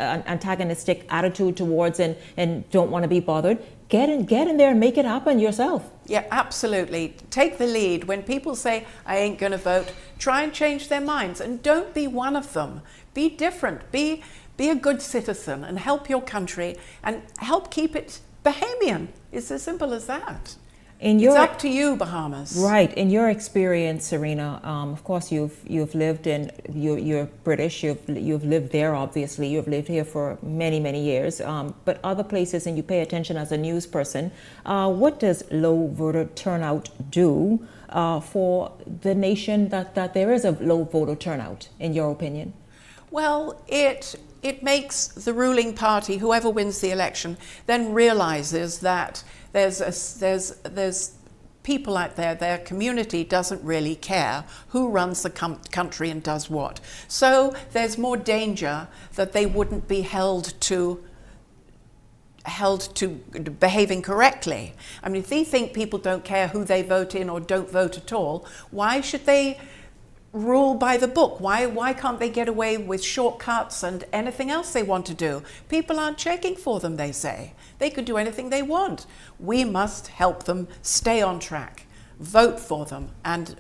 attitude towards and don't want to be bothered. Get in there and make it happen yourself. Yeah, absolutely. Take the lead. When people say, I ain't going to vote, try and change their minds, and don't be one of them. Be different. Be a good citizen and help your country and help keep it Bahamian. It's as simple as that. It's up to you, Bahamas. Right. In your experience, Serena, of course, you've lived in, you're British, you've lived there, obviously. You've lived here for many, many years. But other places, and you pay attention as a news person, what does low voter turnout do for the nation that there is a low voter turnout, in your opinion? Well, it makes the ruling party, whoever wins the election, then realizes that there's people out there, their community doesn't really care who runs the country and does what. So there's more danger that they wouldn't be held to behaving correctly. I mean, if they think people don't care who they vote in or don't vote at all, why should they rule by the book? Why can't they get away with shortcuts and anything else they want to do? People aren't checking for them, they say. They could do anything they want. We must help them stay on track, vote for them, and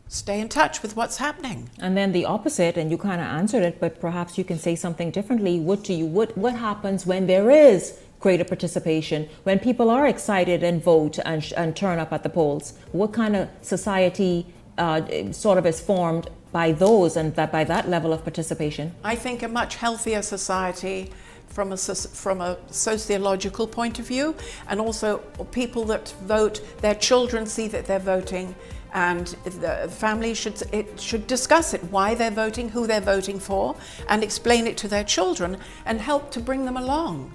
stay in touch with what's happening. And then the opposite, and you kind of answered it, but perhaps you can say something differently. What happens when there is greater participation, when people are excited and vote and turn up at the polls? What kind of society sort of is formed by those and by that level of participation? I think a much healthier society from a sociological point of view, and also people that vote, their children see that they're voting, and the family should discuss it, why they're voting, who they're voting for, and explain it to their children and help to bring them along.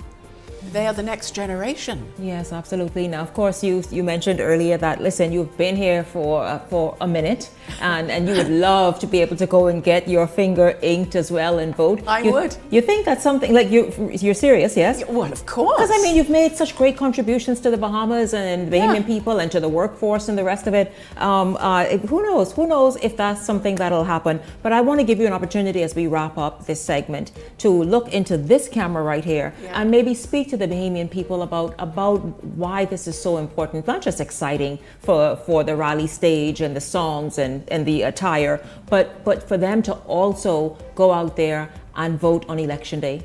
They are the next generation. Yes, absolutely. Now, of course, you mentioned earlier that, listen, you've been here for a minute, and you would love to be able to go and get your finger inked as well and vote. I would. You think that's something, like, you're serious, yes? Well, of course. Because, I mean, you've made such great contributions to the Bahamas and Bahamian people and to the workforce and the rest of it. Who knows if that's something that'll happen. But I want to give you an opportunity as we wrap up this segment to look into this camera right here and maybe speak to the Bahamian people about why this is so important, not just exciting for the rally stage and the songs and the attire, but for them to also go out there and vote on election day.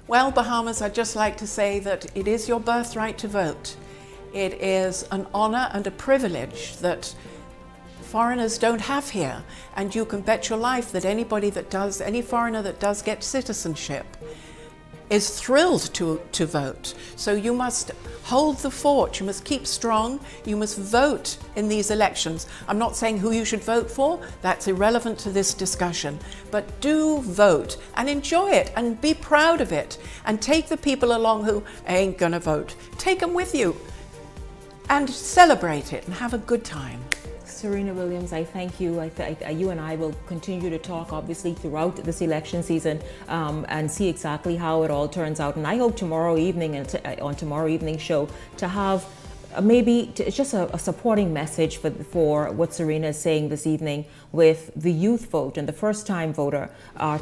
Well, Bahamas, I'd just like to say that it is your birthright to vote. It is an honor and a privilege that foreigners don't have here, and you can bet your life that any foreigner that does get citizenship is thrilled to vote. So you must hold the fort, you must keep strong, you must vote in these elections. I'm not saying who you should vote for, that's irrelevant to this discussion, but do vote and enjoy it and be proud of it, and take the people along who ain't gonna vote. Take them with you and celebrate it and have a good time. Serena Williams, I thank you. You and I will continue to talk, obviously, throughout this election season and see exactly how it all turns out. And I hope tomorrow evening, on tomorrow evening's show, to have it's just a supporting message for what Serena is saying this evening with the youth vote and the first-time voter,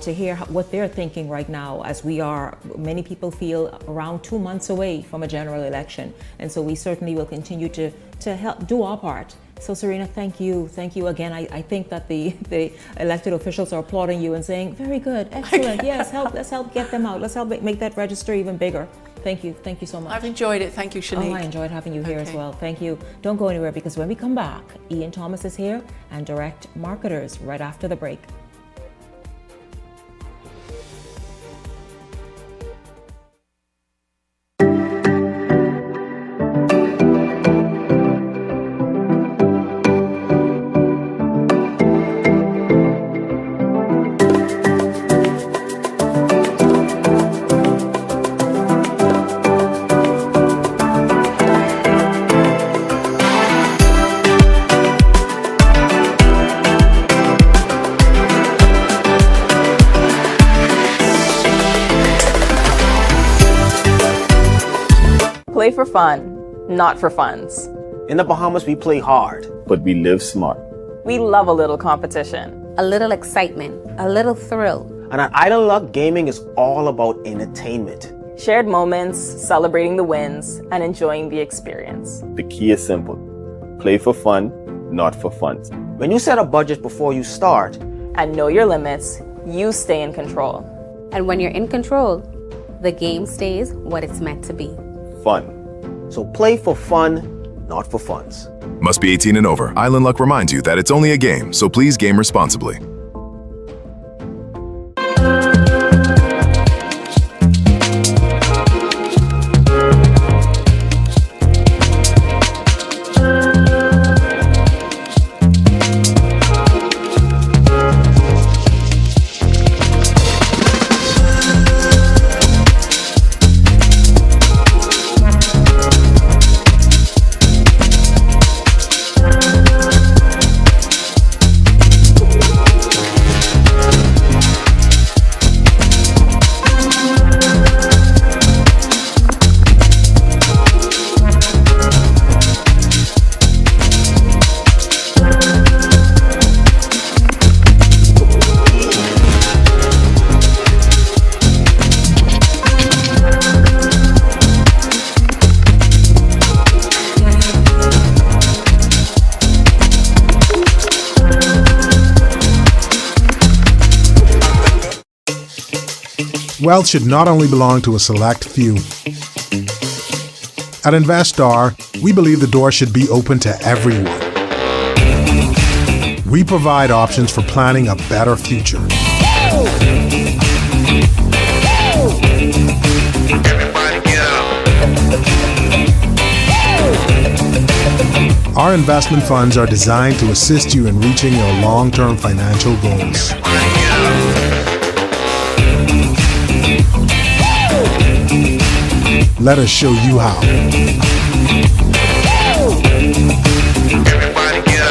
to hear what they're thinking right now, as many people feel around 2 months away from a general election. And so we certainly will continue to help do our part. So Serena, thank you again. I think that the elected officials are applauding you and saying, very good, excellent, yes, let's help get them out. Let's help make that register even bigger. Thank you so much. I've enjoyed it. Thank you, Shanique. Oh, I enjoyed having you here as well. Thank you. Don't go anywhere, because when we come back, Ian Thomas is here and Direct Marketers right after the break. Play for fun, not for funds. In the Bahamas, we play hard, but we live smart. We love a little competition, a little excitement, a little thrill. And at Idle Luck, gaming is all about entertainment. Shared moments, celebrating the wins, and enjoying the experience. The key is simple. Play for fun, not for funds. When you set a budget before you start, and know your limits, you stay in control. And when you're in control, the game stays what it's meant to be. Fun. So play for fun, not for funds. Must be 18 and over. Island Luck reminds you that it's only a game, so please game responsibly. Wealth should not only belong to a select few. At Investar, we believe the door should be open to everyone. We provide options for planning a better future. Our investment funds are designed to assist you in reaching your long-term financial goals. Let us show you how. Everybody get up.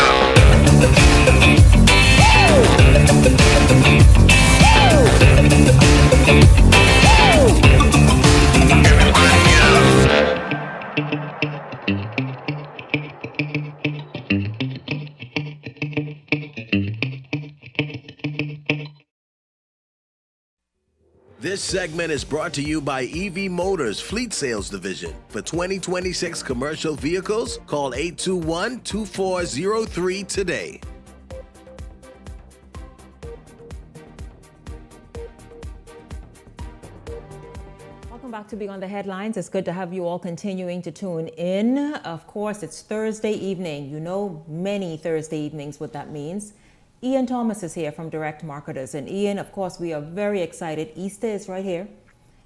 This segment is brought to you by EV Motors Fleet Sales Division. For 2026 commercial vehicles, call 821-2403 today. Welcome back to Beyond the Headlines. It's good to have you all continuing to tune in. Of course, it's Thursday evening. You know many Thursday evenings what that means. Ian Thomas is here from Direct Marketers. And Ian, of course, we are very excited. Easter is right here.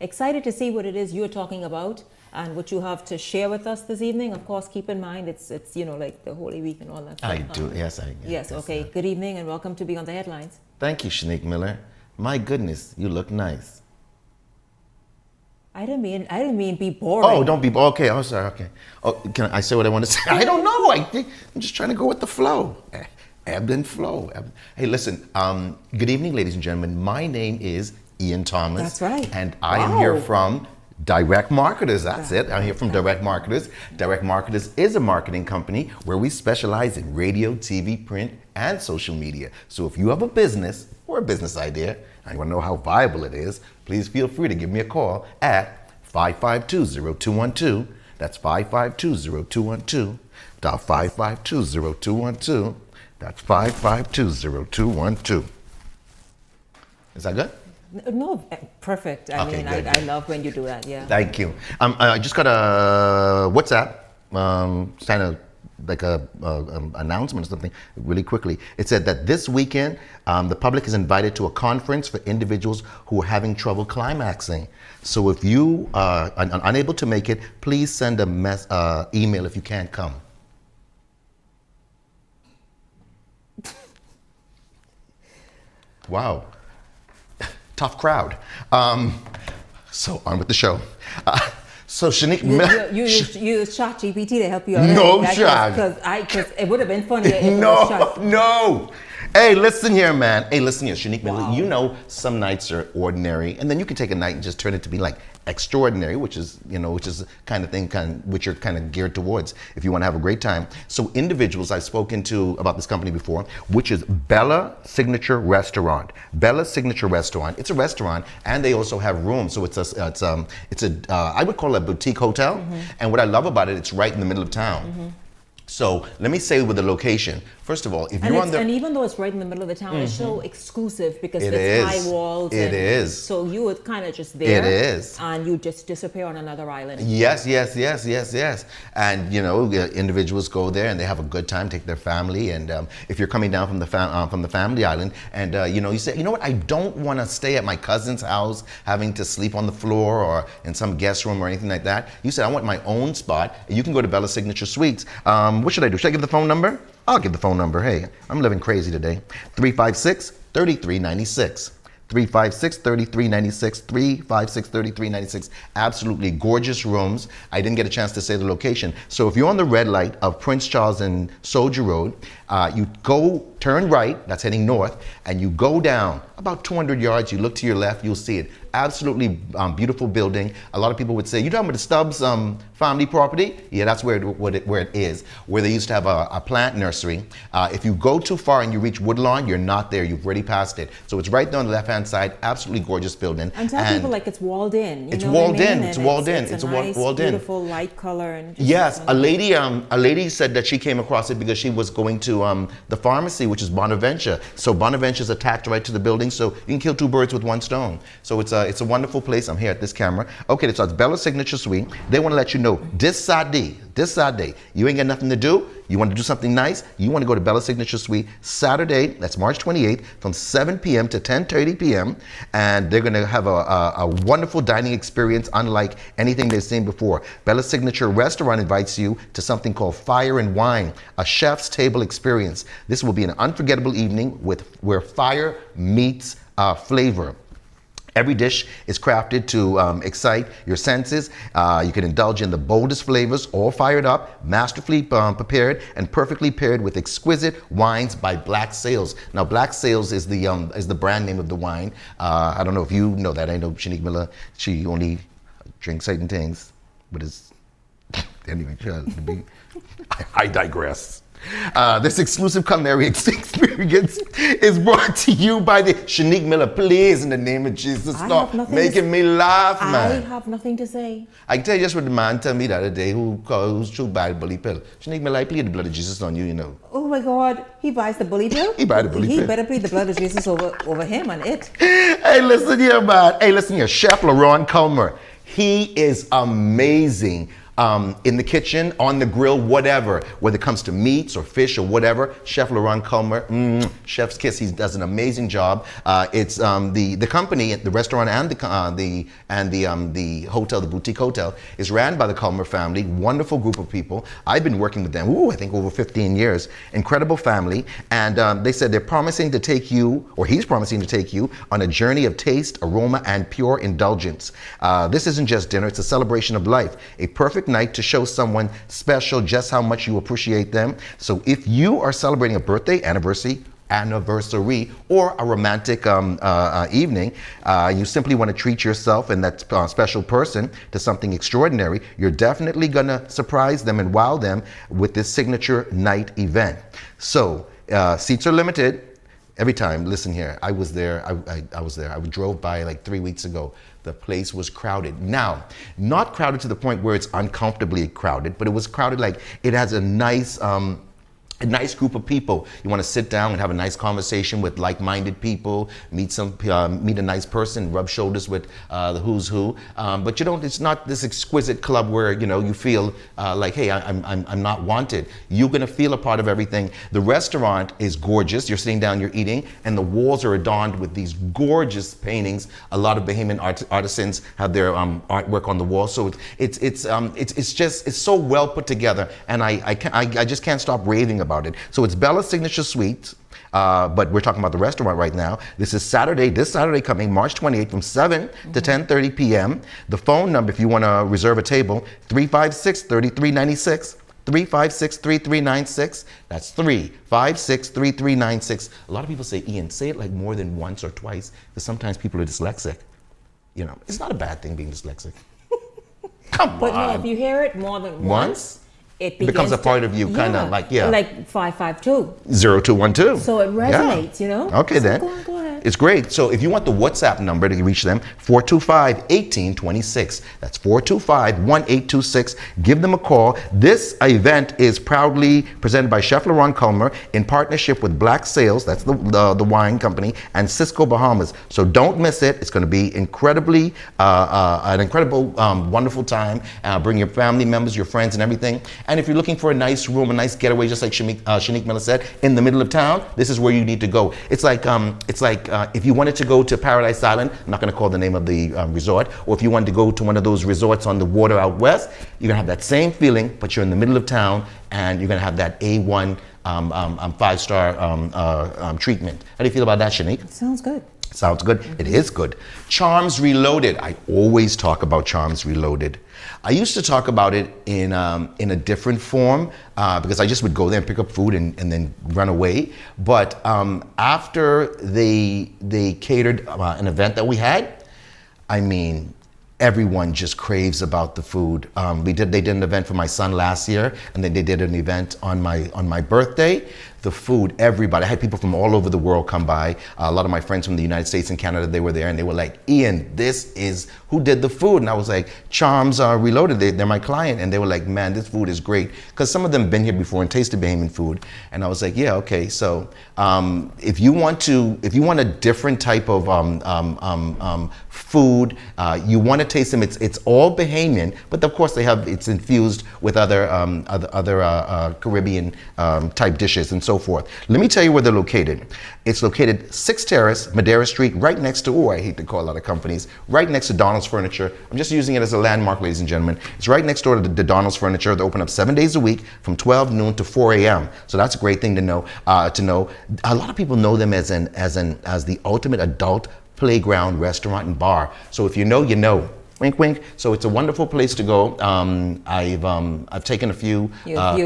Excited to see what it is you're talking about and what you have to share with us this evening. Of course, keep in mind it's like the Holy Week and all that stuff. I do, yes, I do. Yes, okay. Good evening and welcome to Beyond the Headlines. Thank you, Shanique Miller. My goodness, you look nice. I didn't mean be boring. Oh, don't be okay. I'm sorry. Okay. Oh, can I say what I want to say? I don't know. I'm just trying to go with the flow. Ebb and flow. Hey, listen. Good evening, ladies and gentlemen. My name is Ian Thomas. That's right. And I am here from Direct Marketers. That's it. I'm here from Direct Marketers. Direct Marketers is a marketing company where we specialize in radio, TV, print, and social media. So if you have a business or a business idea, and you want to know how viable it is, please feel free to give me a call at 552-0212. That's 552-0212. Dial 552-0212. That's 552-0212. Is that good? No, perfect. I mean, good. I love when you do that, yeah. Thank you. I just got a WhatsApp, kind of like a announcement or something really quickly. It said that this weekend, the public is invited to a conference for individuals who are having trouble climaxing. So if you are unable to make it, please send a email if you can't come. Wow. Tough crowd. So on with the show. So Shanique, you use ChatGPT to help you out. No, Chat. Because it would have been funny if No. Hey, listen here, man. Hey, listen here, Shanique. Wow. You know, some nights are ordinary, and then you can take a night and just turn it to be like extraordinary, which is kind of thing, which you're kind of geared towards if you want to have a great time. So individuals I've spoken to about this company before, which is Bella Signature Restaurant. Bella Signature Restaurant. It's a restaurant, and they also have rooms. So it's a I would call it a boutique hotel. Mm-hmm. And what I love about it, it's right in the middle of town. Mm-hmm. So let me say with the location. First of all, if you're on the... And even though it's right in the middle of the town, it's so exclusive because it it's is. high walls. It is. So you would kind of just there. It is. And you just disappear on another island. Yes. And individuals go there and they have a good time, take their family. And if you're coming down from the family island, and you say, you know what, I don't want to stay at my cousin's house, having to sleep on the floor or in some guest room or anything like that. You said, I want my own spot. You can go to Bella Signature Suites. What should I do? Should I give the phone number? I'll give the phone number. Hey, I'm living crazy today. 356-3396. 356-3396. 356-3396. Absolutely gorgeous rooms. I didn't get a chance to say the location. So if you're on the red light of Prince Charles and Soldier Road, you turn right, that's heading north, and you go down about 200 yards, you look to your left, you'll see it. Absolutely beautiful building. A lot of people would say, you talking about the Stubbs family property? Yeah, that's where it is, where they used to have a plant nursery. If you go too far and you reach Woodlawn, you're not there, you've already passed it. So it's right there on the left-hand side, absolutely gorgeous building. And tell people like it's walled in. It's walled in, it's walled in. It's a nice, beautiful light color. And yes, a lady said that she came across it because she was going to the pharmacy, which is Bonaventure. So Bonaventure is attached right to the building, so you can kill two birds with one stone. So it's a wonderful place. I'm here at this camera. Okay, so it's Bella Signature Suite. They want to let you know this Saturday, you ain't got nothing to do. You want to do something nice? You want to go to Bella Signature Suite Saturday, that's March 28th, from 7 p.m. to 10:30 p.m. And they're going to have a wonderful dining experience unlike anything they've seen before. Bella Signature Restaurant invites you to something called Fire and Wine, a chef's table experience. This will be an unforgettable evening where fire meets flavor. Every dish is crafted to excite your senses. You can indulge in the boldest flavors, all fired up, masterfully prepared, and perfectly paired with exquisite wines by Black Sails. Now, Black Sails is the brand name of the wine. I don't know if you know that. I know Shanique Miller, she only drinks certain things, but it's anyway. I digress. This exclusive culinary experience is brought to you by the Shanique Miller. Please, in the name of Jesus, stop making me laugh, man. I have nothing to say. I can tell you just what the man told me the other day who's true by the bully pill. Shanique Miller, I plead the blood of Jesus on you, you know. Oh my God, he buys the bully pill? He buys the bully pill. He better plead the blood of Jesus over him and it. Hey, listen here, man. Hey, listen here. Chef Laurent Culmer. He is amazing. in the kitchen, on the grill, whatever, whether it comes to meats or fish or whatever. Chef Laurent Culmer, chef's kiss. He does an amazing job. It's the company, the restaurant, and the hotel, the boutique hotel, is ran by the Culmer family. Wonderful group of people. I've been working with them. I think over 15 years. Incredible family, and they said they're promising to take you, or he's promising to take you, on a journey of taste, aroma, and pure indulgence. This isn't just dinner; it's a celebration of life. A perfect night to show someone special just how much you appreciate them. So if you are celebrating a birthday, anniversary, or a romantic evening, you simply want to treat yourself and that special person to something extraordinary, you're definitely gonna surprise them and wow them with this signature night event. So seats are limited. Every time, listen here, I was there. I drove by like 3 weeks ago. The place was crowded. Now, not crowded to the point where it's uncomfortably crowded, but it was crowded like it has a nice group of people. You want to sit down and have a nice conversation with like-minded people, meet a nice person, rub shoulders with the who's who. But you don't. It's not this exquisite club where you feel like, hey, I'm not wanted. You're gonna feel a part of everything. The restaurant is gorgeous. You're sitting down, you're eating, and the walls are adorned with these gorgeous paintings. A lot of Bahamian artisans have their artwork on the wall. So it's so well put together, and I just can't stop raving about it. So it's Bella's Signature Suites, but we're talking about the restaurant right now. This Saturday coming, March 28th from 7 to 10:30 p.m. The phone number, if you want to reserve a table, 356-3396. 356-3396. That's 356-3396. A lot of people say, Ian, say it like more than once or twice, because sometimes people are dyslexic. It's not a bad thing being dyslexic. Come on. But no, if you hear it more than once, it becomes a part of you, kind of like 552 0212. So it resonates, Okay, so then. Go ahead. It's great. So if you want the WhatsApp number to reach them, 425-1826. That's 425-1826. Give them a call. This event is proudly presented by Chef Laurent Culmer in partnership with Black Sails, that's the wine company, and Cisco Bahamas. So don't miss it. It's going to be an incredible, wonderful time. Bring your family members, your friends, and everything. And if you're looking for a nice room, a nice getaway, just like Shanique Miller said, in the middle of town, this is where you need to go. It's like if you wanted to go to Paradise Island, I'm not going to call the name of the resort, or if you wanted to go to one of those resorts on the water out west, you're going to have that same feeling, but you're in the middle of town, and you're going to have that A1 5-star treatment. How do you feel about that, Shanique? Sounds good. Sounds good. It is good. Charms Reloaded. I always talk about Charms Reloaded. I used to talk about it in a different form because I just would go there and pick up food and then run away. But after they catered an event that we had, I mean, everyone just craves about the food. They did an event for my son last year, and then they did an event on my birthday. The food, everybody. I had people from all over the world come by. A lot of my friends from the United States and Canada, they were there, and they were like, Ian, this is, who did the food? And I was like, Charms Reloaded, they're my client. And they were like, man, this food is great. Because some of them have been here before and tasted Bahamian food. And I was like, yeah, okay. So if you want a different type of food, you want to taste them, it's all Bahamian, but of course it's infused with other Caribbean type dishes and so forth. Let me tell you where they're located. It's located 6th Terrace, Madera Street, right next to, I hate to call out of companies, right next to Donald's Furniture. I'm just using it as a landmark, ladies and gentlemen. It's right next door to the Donald's Furniture. They open up 7 days a week from 12 noon to 4 a.m. So that's a great thing to know. A lot of people know them as the ultimate adult playground, restaurant, and bar. So if you know, you know. Wink, wink. So it's a wonderful place to go. I've taken a few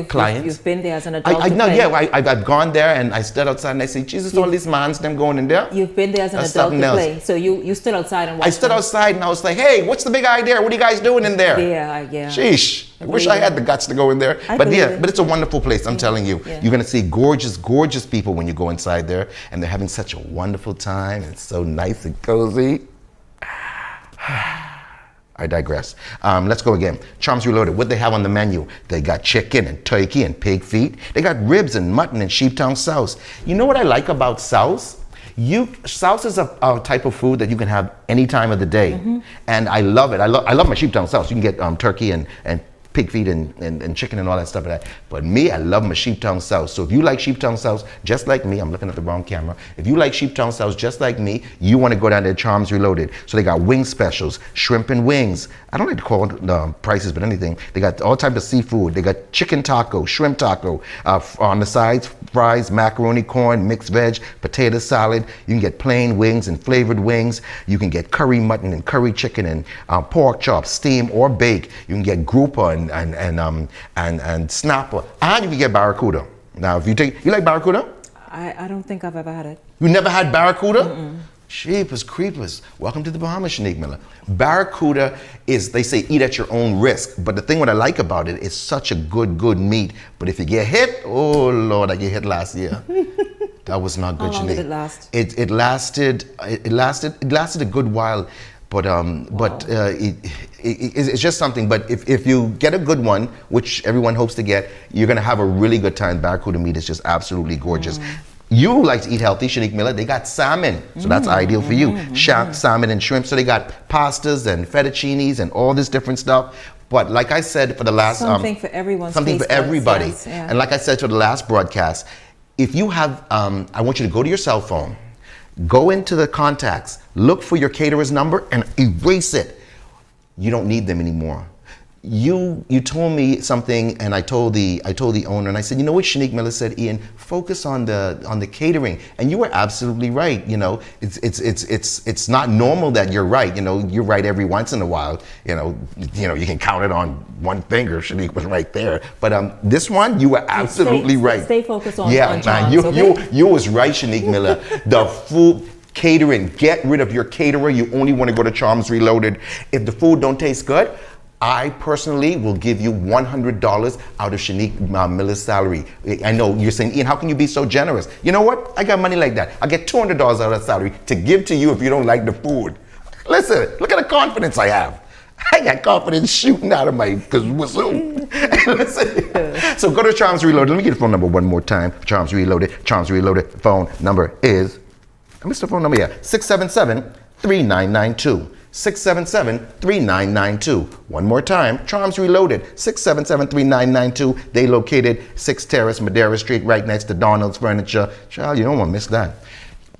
clients. You've been there as an adult. I've gone there and I stood outside and I say, Jesus, all these mans them going in there. You've been there as an adult to play. So you stood outside and watched. I stood outside and I was like, hey, what's the big idea? What are you guys doing in there? Yeah. Sheesh. I wish I had the guts to go in there. But it's a wonderful place, I'm telling you. Yeah. You're going to see gorgeous, gorgeous people when you go inside there, and they're having such a wonderful time. It's so nice and cozy. I digress. Let's go again. Charms Reloaded. What they have on the menu? They got chicken and turkey and pig feet. They got ribs and mutton and sheeptown souse. You know what I like about souse? Souse is a type of food that you can have any time of the day, and I love it. I love my sheeptown souse. You can get turkey and pig feet and chicken and all that stuff like that. But me, I love my sheep tongue sauce. So if you like sheep tongue sauce just like me, I'm looking at the wrong camera. If you like sheep tongue sauce just like me, you want to go down there to Charms Reloaded. So they got wing specials, shrimp and wings. I don't like to call the prices, but anything. They got all types of seafood. They got chicken taco, shrimp taco. On the sides, fries, macaroni, corn, mixed veg, potato salad. You can get plain wings and flavored wings. You can get curry mutton and curry chicken and pork chops, steam or bake. You can get grouper and snapper, and you can get barracuda. Now, if you like barracuda? I don't think I've ever had it. You never had barracuda? Sheepers creepers. Welcome to the Bahamas, Shanique Miller. Barracuda is, they say, eat at your own risk. But the thing what I like about it, it's such a good meat. But if you get hit, oh Lord, I get hit last year. That was not good, Shanique. How long did it last? It lasted a good while. But it's just something. But if you get a good one, which everyone hopes to get, you're gonna have a really good time. Barracuda meat is just absolutely gorgeous. You like to eat healthy, Shanique Miller. They got salmon, so that's ideal for you. Salmon and shrimp. So they got pastas and fettuccines and all this different stuff. But like I said for the last something for everyone. Something for everybody. Yes, yeah. And like I said for the last broadcast, if you have, I want you to go to your cell phone, go into the contacts, look for your caterer's number and erase it. You don't need them anymore. You told me something, and I told the owner, and I said, you know what Shanique Miller said, Ian, focus on the catering, and you were absolutely right. You know, it's not normal that you're right. You know, you're right every once in a while. You know, you can count it on one finger. Shanique was right there, but this one, you were absolutely right. Stay focused on. Yeah, on man, you was right, Shanique Miller. The food. Catering, get rid of your caterer. You only want to go to Charms Reloaded. If the food don't taste good, I personally will give you $100 out of Shanique Miller's salary. I know you're saying, Ian, how can you be so generous? You know what? I got money like that. I'll get $200 out of that salary to give to you if you don't like the food. Listen, look at the confidence I have. I got confidence shooting out of my whistle. Listen. So go to Charms Reloaded. Let me get the phone number one more time. Charms Reloaded. Charms Reloaded. Phone number is, I missed the phone number, 677-3992. 677-3992. One more time, Charms Reloaded, 677-3992. They located 6 Terrace, Madera Street, right next to Donald's Furniture. Child, you don't want to miss that.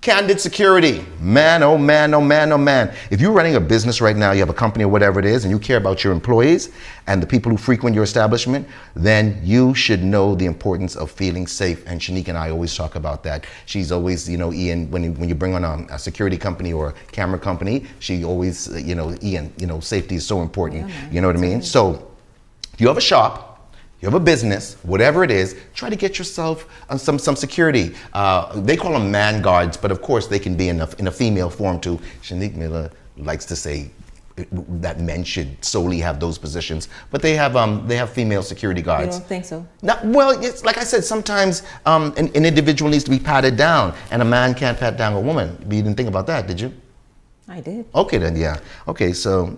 Candid Security. Man, oh man, oh man, oh man. If you're running a business right now, you have a company or whatever it is, and you care about your employees and the people who frequent your establishment, then you should know the importance of feeling safe. And Shanique and I always talk about that. She's always, you know, Ian, when you bring on a security company or a camera company, she always, Ian, safety is so important. Yeah, you know what I mean? So if you have a shop, you have a business, whatever it is, try to get yourself some security. They call them man guards, but of course they can be in a female form too. Shanique Miller likes to say that men should solely have those positions, but they have female security guards. You don't think so? Well, it's like I said, sometimes an individual needs to be patted down, and a man can't pat down a woman. But you didn't think about that, did you? I did. Okay then, yeah. Okay, so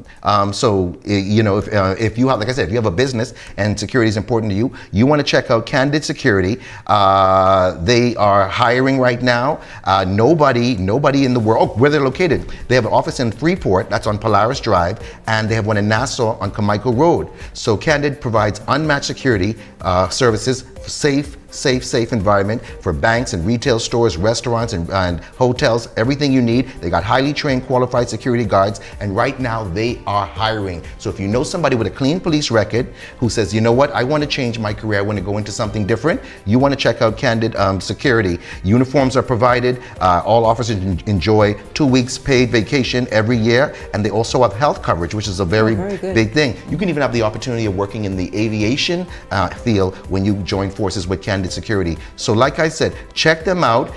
if you have, like I said, if you have a business and security is important to you, you want to check out Candid Security. They are hiring right now. Nobody in the world. Where they're located? They have an office in Freeport, that's on Polaris Drive, and they have one in Nassau on Carmichael Road. So Candid provides unmatched security services, safe environment for banks and retail stores, restaurants and hotels, everything you need. They got highly trained, qualified security guards, and right now they are hiring. So if you know somebody with a clean police record who says, you know what, I want to change my career, I want to go into something different, you want to check out Candid Security. Uniforms are provided. All officers enjoy 2 weeks paid vacation every year, and they also have health coverage, which is a very big thing. You can even have the opportunity of working in the aviation field when you join forces with Candid Security. So like I said, check them out.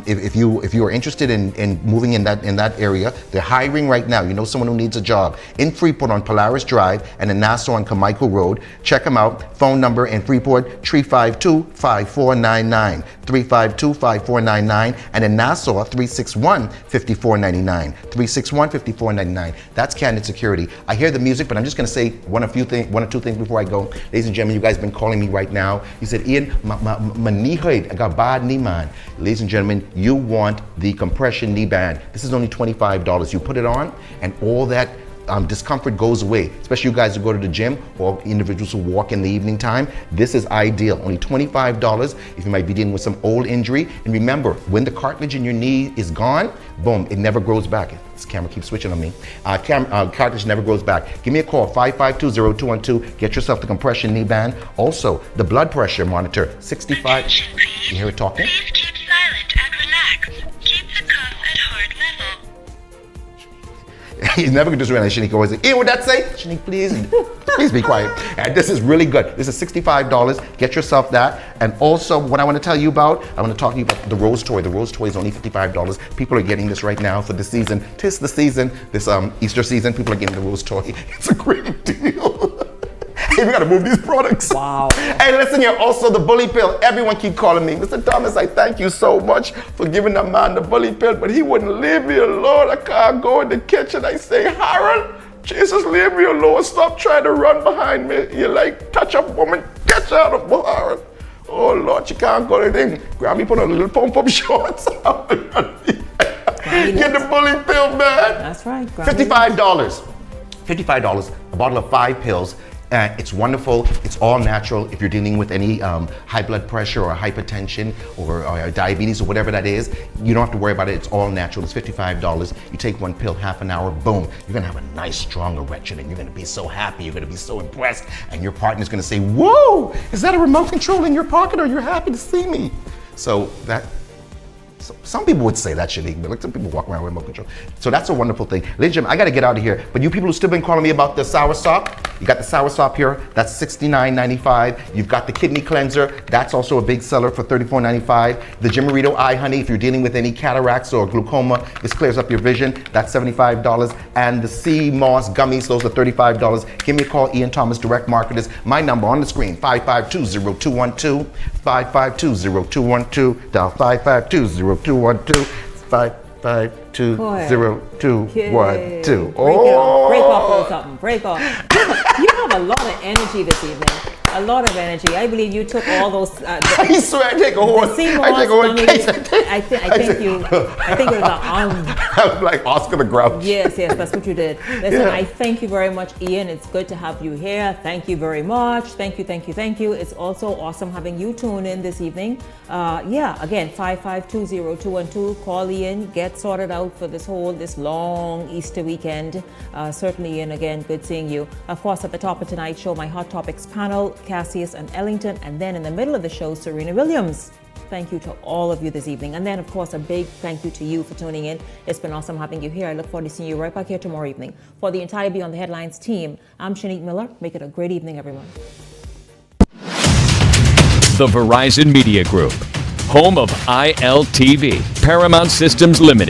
If you are interested in moving in that area, they're hiring right now. You know someone who needs a job in Freeport on Polaris Drive and in Nassau on Carmichael Road. Check them out. Phone number in Freeport 352-5499, 352-5499, and in Nassau 361-5499, 361-5499. That's Candid Security. I hear the music, but I'm just going to say one or two things before I go. Ladies and gentlemen, you guys have been calling me right now. You said, Ian, my knee hurt. I got bad knee, man. Ladies and gentlemen, you want the compression knee band. This is only $25. You put it on, and all that discomfort goes away, especially you guys who go to the gym or individuals who walk in the evening time. This is ideal. Only $25 if you might be dealing with some old injury. And remember, when the cartilage in your knee is gone, boom, it never grows back. This camera keeps switching on me. Cartilage never grows back. Give me a call, 552-0212. Get yourself the compression knee band. Also, the blood pressure monitor, 65. You hear it talking? He's never going to do something like Shanique always like, what that say? Shanique, please be quiet. And this is really good. This is $65. Get yourself that. And also, what I want to tell you about, I want to talk to you about the Rose Toy. The Rose Toy is only $55. People are getting this right now for the season. 'Tis the season, this Easter season, people are getting the Rose Toy. It's a great deal. Hey, we gotta move these products. Wow. Hey, listen here, also the bully pill. Everyone keep calling me. Mr. Thomas, I thank you so much for giving that man the bully pill, but he wouldn't leave me alone. I can't go in the kitchen. I say, Harold, Jesus, leave me alone. Stop trying to run behind me. You like, touch up woman, get out of Harold. Oh Lord, you can't go to the thing. Grab me, put on a little pump-up shorts. Get the bully pill, man. That's right. $55. $55, a bottle of 5 pills. It's wonderful. It's all natural. If you're dealing with any high blood pressure or hypertension or diabetes or whatever that is, you don't have to worry about it. It's all natural. It's $55. You take 1 pill, half an hour, boom. You're going to have a nice, strong erection and you're going to be so happy. You're going to be so impressed. And your partner's going to say, whoa, is that a remote control in your pocket or you're happy to see me? So some people would say that, Shanique, but like some people walk around with remote control. So that's a wonderful thing. Ladies and gentlemen, I gotta get out of here. But you people who still been calling me about the soursop, you got the soursop here, that's $69.95. You've got the kidney cleanser, that's also a big seller for $34.95. The Jimarito Eye Honey, if you're dealing with any cataracts or glaucoma, this clears up your vision, that's $75. And the Sea Moss gummies, those are $35. Give me a call, Ian Thomas, Direct Marketers. My number on the screen, 552-0212, 552-0212, dial 552-0212, 552-0212. Break off or something. Break off. You have a lot of energy this evening. A lot of energy. I believe you took all those. I swear I take a horse. I take a horse case. I think it was I'm like Oscar the Grouch. Yes, that's what you did. Listen, I thank you very much, Ian. It's good to have you here. Thank you very much. Thank you. It's also awesome having you tune in this evening. Again, 552-0212. Call Ian. Get sorted out for this long Easter weekend. Certainly, Ian, again, good seeing you. Of course, at the top of tonight's show, my Hot Topics panel, Cassius and Ellington, and then in the middle of the show, Serena Williams. Thank you to all of you this evening. And then, of course, a big thank you to you for tuning in. It's been awesome having you here. I look forward to seeing you right back here tomorrow evening. For the entire Beyond the Headlines team, I'm Shanique Miller. Make it a great evening, everyone. The Verizon Media Group, home of ILTV, Paramount Systems Limited.